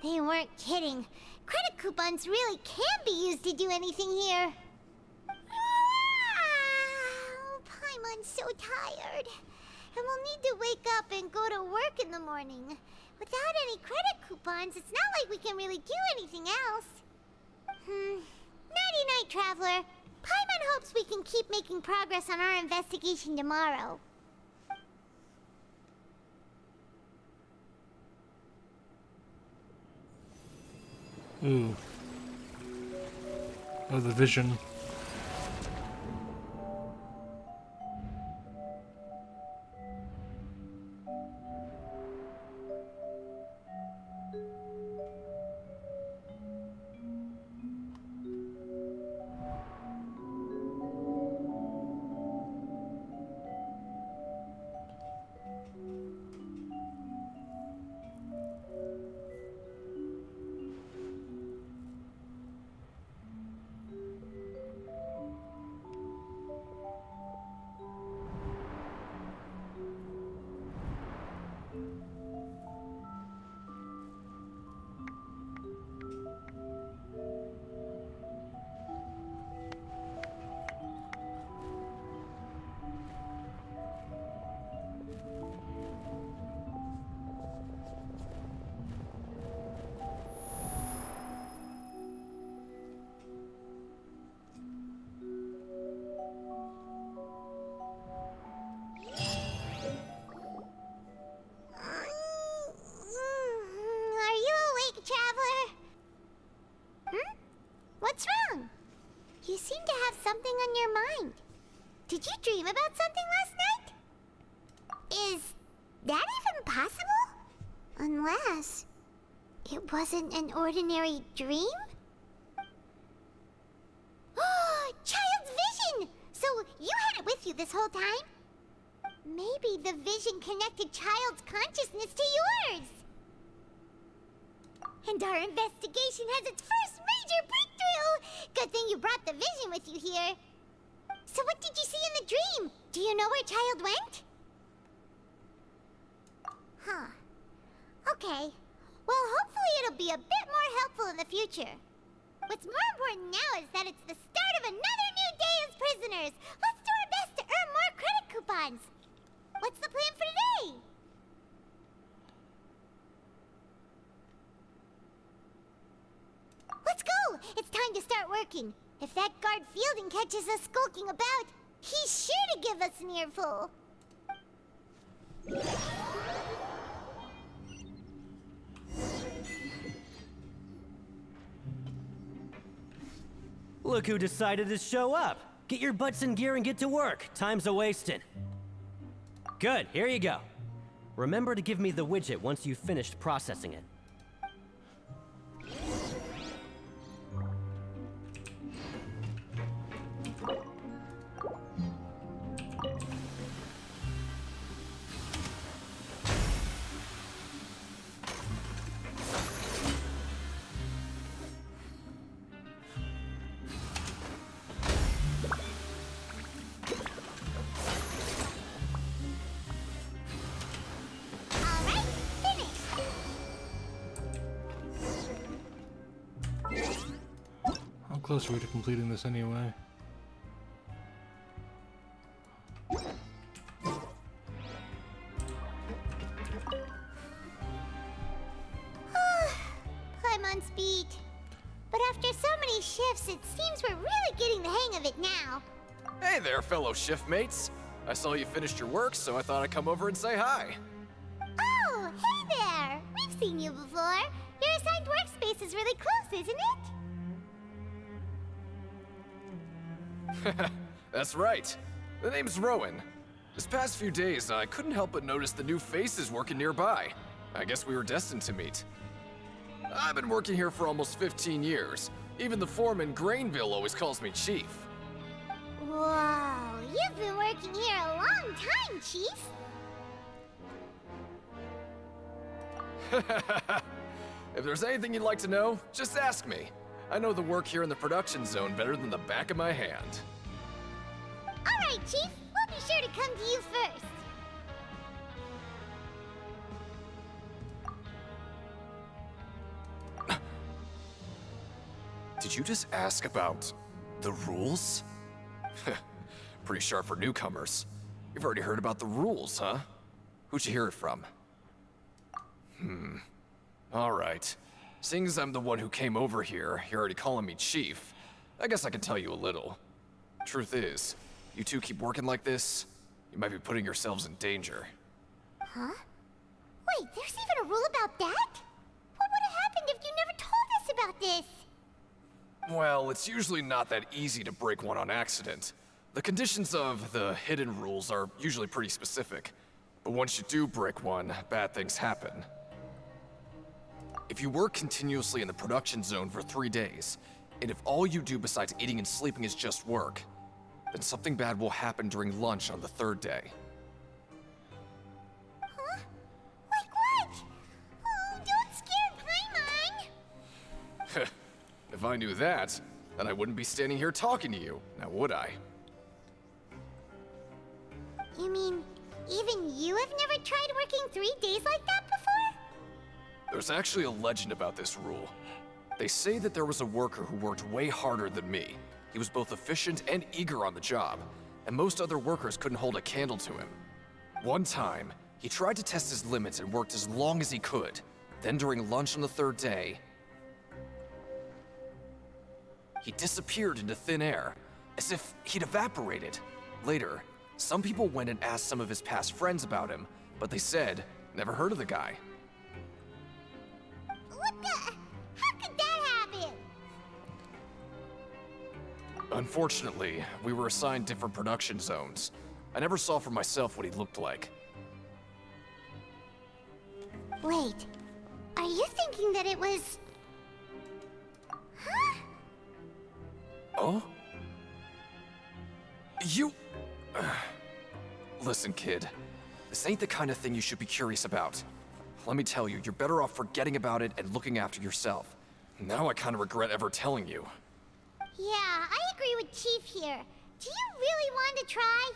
They weren't kidding. Credit coupons really can be used to do anything here. Paimon's so tired. And we'll need to wake up and go to work in the morning. Without any credit coupons, it's not like we can really do anything else. Nighty-night, Traveler. Paimon hopes we can keep making progress on our investigation tomorrow. Ooh. Oh, the vision. What's wrong? You seem to have something on your mind. Did you dream about something last night? Is that even possible? Unless it wasn't an ordinary dream? Oh, Child's vision! So you had it with you this whole time? Maybe the vision connected Child's consciousness to yours. And our investigation has its first major breakthrough! Good thing you brought the vision with you here. So what did you see in the dream? Do you know where Child went? Huh. Okay. Well, hopefully it'll be a bit more helpful in the future. What's more important now is that it's the start of another new day as prisoners. Let's do our best to earn more credit coupons. What's the plan for today? Let's go! It's time to start working. If that guard Fielding catches us skulking about, he's sure to give us an earful. Look who decided to show up. Get your butts in gear and get to work. Time's a-wasting. Good, here you go. Remember to give me the widget once you've finished processing it. How close are we to completing this anyway? Paimon's beat. But after so many shifts, it seems we're really getting the hang of it now. Hey there, fellow shiftmates. I saw you finished your work, so I thought I'd come over and say hi. Oh, hey there! We've seen you before. Your assigned workspace is really close, isn't it? That's right. The name's Rowan. This past few days, I couldn't help but notice the new faces working nearby. I guess we were destined to meet. I've been working here for almost 15 years. Even the foreman, Grainville, always calls me Chief. Wow, you've been working here a long time, Chief. If there's anything you'd like to know, just ask me. I know the work here in the production zone better than the back of my hand. Alright, Chief. We'll be sure to come to you first. Did you just ask about the rules? Pretty sharp for newcomers. You've already heard about the rules, huh? Who'd you hear it from? Alright. Seeing as I'm the one who came over here, you're already calling me Chief. I guess I can tell you a little. Truth is, you two keep working like this, you might be putting yourselves in danger. Huh? Wait, there's even a rule about that? What would have happened if you never told us about this? Well, it's usually not that easy to break one on accident. The conditions of the hidden rules are usually pretty specific. But once you do break one, bad things happen. If you work continuously in the production zone for 3 days, and if all you do besides eating and sleeping is just work, then something bad will happen during lunch on the 3rd day. Huh? Like what? Oh, don't scare Paimon! If I knew that, then I wouldn't be standing here talking to you, now would I? You mean, even you have never tried working 3 days like that before? There's actually a legend about this rule. They say that there was a worker who worked way harder than me. He was both efficient and eager on the job, and most other workers couldn't hold a candle to him. One time, he tried to test his limits and worked as long as he could. Then during lunch on the 3rd day, he disappeared into thin air, as if he'd evaporated. Later, some people went and asked some of his past friends about him, but they said, never heard of the guy. What the? How could that happen? Unfortunately, we were assigned different production zones. I never saw for myself what he looked like. Wait, are you thinking that it was... Huh? Oh? You... Listen, kid. This ain't the kind of thing you should be curious about. Let me tell you, you're better off forgetting about it and looking after yourself. Now I kind of regret ever telling you. Yeah, I agree with Chief here. Do you really want to try?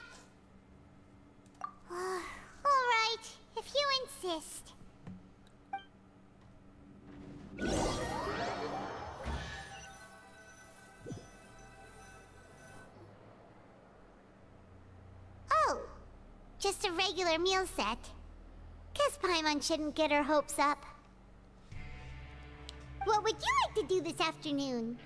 Alright, if you insist. Oh, just a regular meal set. Guess Paimon shouldn't get her hopes up. What would you like to do this afternoon?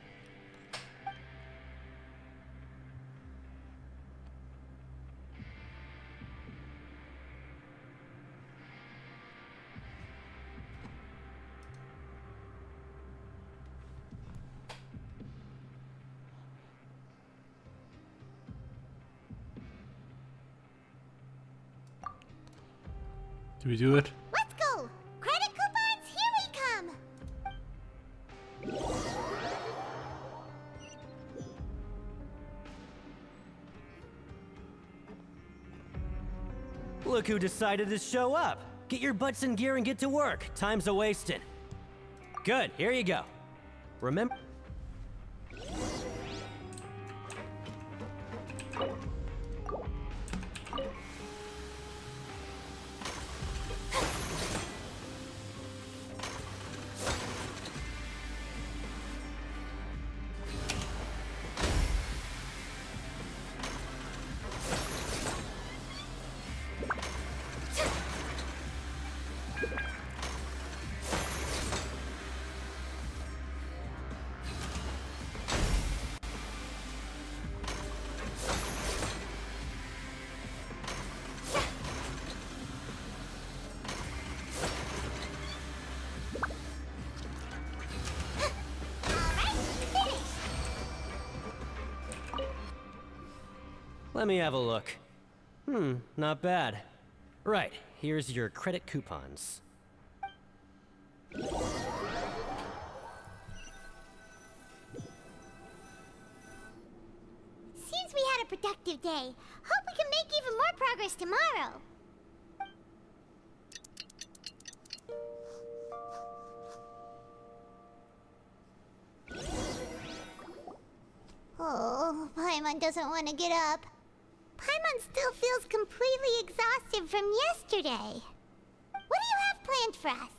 Do we do it? Let's go! Credit coupons, here we come! Look who decided to show up. Get your butts in gear and get to work. Time's a-wasting. Good, here you go. Remember... Let me have a look. Not bad. Right, here's your credit coupons. Seems we had a productive day. Hope we can make even more progress tomorrow. Paimon doesn't want to get up. Paimon still feels completely exhausted from yesterday. What do you have planned for us?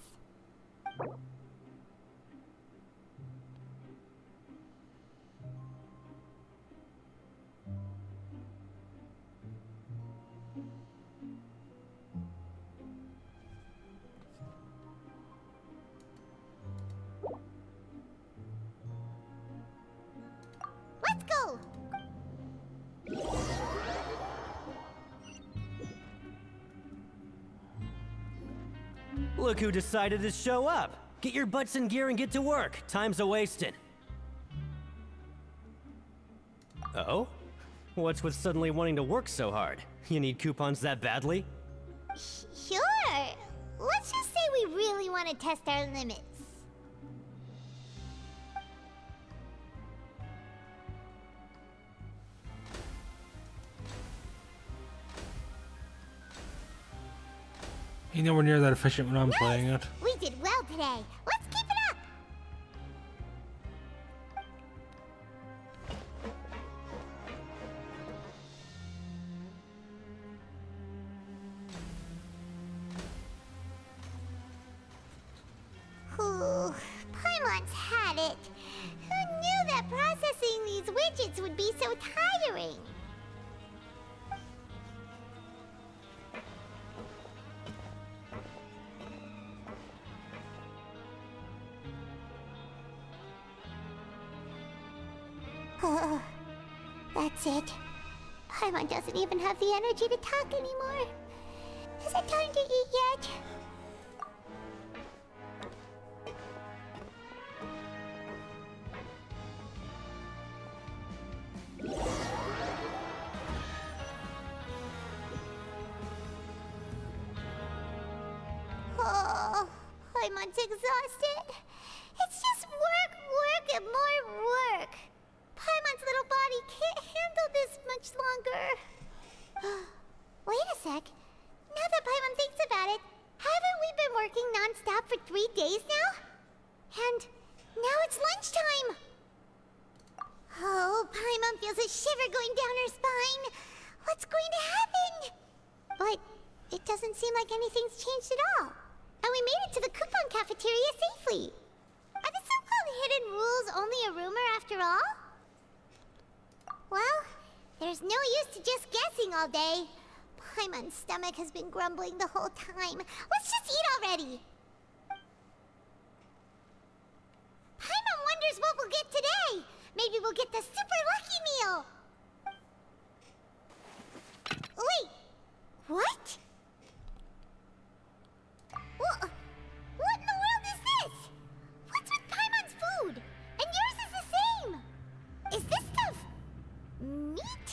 Let's go! Look who decided to show up. Get your butts in gear and get to work. Time's a-wasting. Oh? What's with suddenly wanting to work so hard? You need coupons that badly? Sure. Let's just say we really want to test our limits. Ain't nowhere near that efficient when I'm playing it. We did well today. Let's keep it up. Ooh, Paimon's had it. Who knew that processing these widgets would be so tiring? That's it. Paimon doesn't even have the energy to talk anymore. Is it time to eat yet? Oh, Paimon's exhausted. It's just work, work, and more work. Paimon's little body can't handle this much longer. Wait a sec. Now that Paimon thinks about it, haven't we been working non-stop for 3 days now? And now it's lunchtime. Oh, Paimon feels a shiver going down her spine. What's going to happen? But it doesn't seem like anything's changed at all. And we made it to the coupon cafeteria safely. Are the so-called hidden rules only a rumor after all? Well, there's no use to just guessing all day. Paimon's stomach has been grumbling the whole time. Let's just eat already. Paimon wonders what we'll get today. Maybe we'll get the super lucky meal. Wait, what? What in the world is this? What's with Paimon's food? And yours is the same. Is this stuff meat?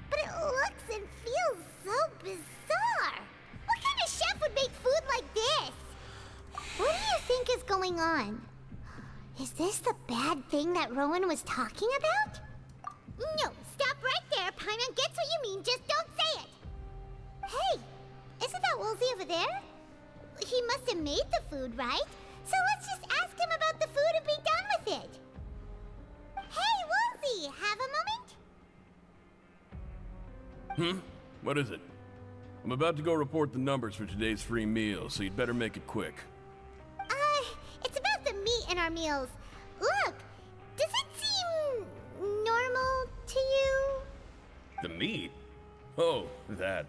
But it looks and feels so bizarre. What kind of chef would make food like this? What do you think is going on? Is this the bad thing that Rowan was talking about? No, stop right there. Paimon gets what you mean, just don't say it. Hey, isn't that Woolsey over there? He must have made the food, right? So let's just ask him about the food and be done with it. Hey, Woolsey, have a moment? What is it? I'm about to go report the numbers for today's free meal, so you'd better make it quick. It's about the meat in our meals. Look, does it seem normal to you? The meat? Oh, that.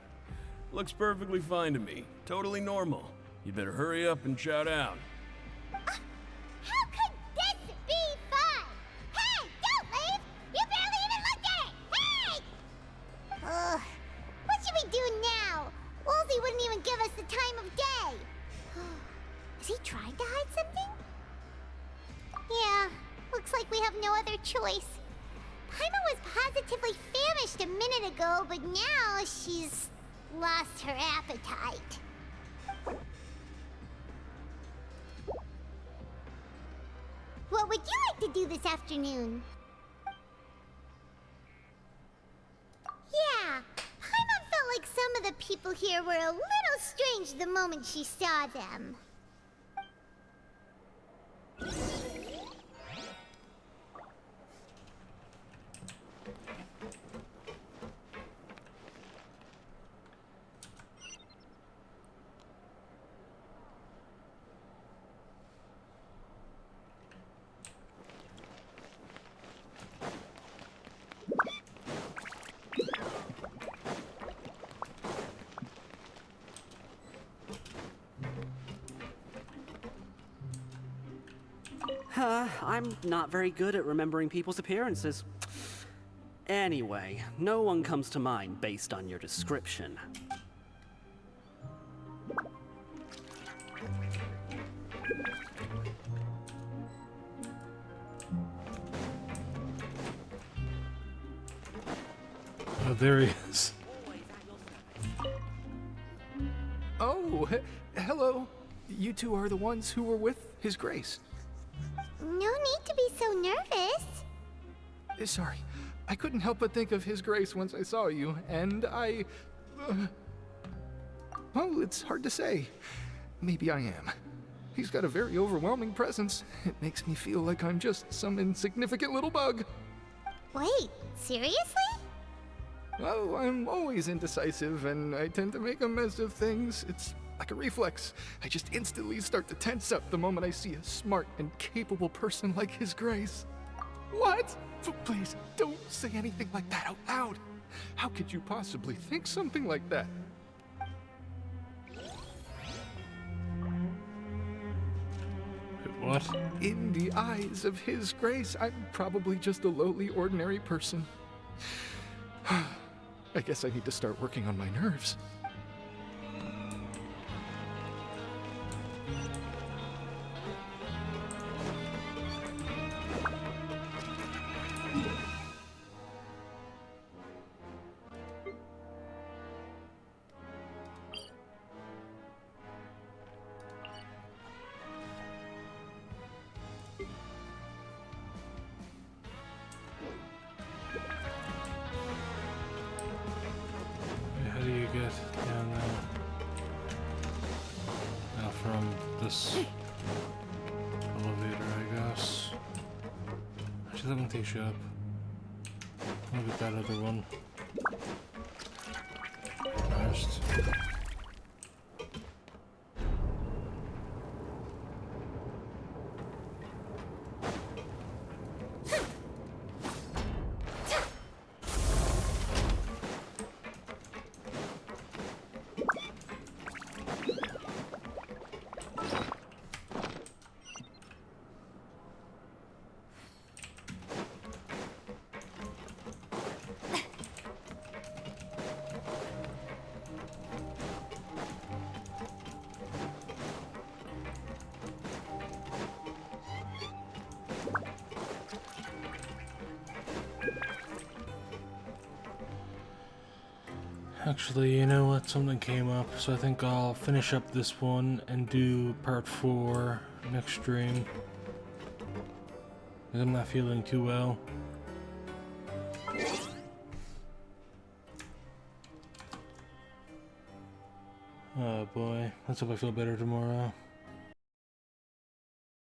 Looks perfectly fine to me. Totally normal. You'd better hurry up and chow down. How could this be fun? Hey, don't leave! You barely even looked at it! Hey! What should we do now? Woolsey wouldn't even give us the time of day. Is he trying to hide something? Yeah, looks like we have no other choice. Paimon was positively famished a minute ago, but now she's lost her appetite. What would you like to do this afternoon? Yeah, Paimon felt like some of the people here were a little strange the moment she saw them. I'm not very good at remembering people's appearances. Anyway, no one comes to mind based on your description. Oh, there he is. Oh, hello. You two are the ones who were with His Grace. No need to be so nervous. Sorry, I couldn't help but think of His Grace once I saw you, and I... well, it's hard to say. Maybe I am. He's got a very overwhelming presence. It makes me feel like I'm just some insignificant little bug. Wait, seriously? Oh, I'm always indecisive, and I tend to make a mess of things. It's like a reflex. I just instantly start to tense up the moment I see a smart and capable person like His Grace. What? Please, don't say anything like that out loud. How could you possibly think something like that? What? In the eyes of His Grace, I'm probably just a lowly, ordinary person. I guess I need to start working on my nerves. How do you get down there? Now from this elevator, I guess. Actually, that one takes you up. Look at that other one first. Actually, you know what? Something came up, so I think I'll finish up this one and do part 4 next stream. Because I'm not feeling too well. Oh boy, let's hope I feel better tomorrow.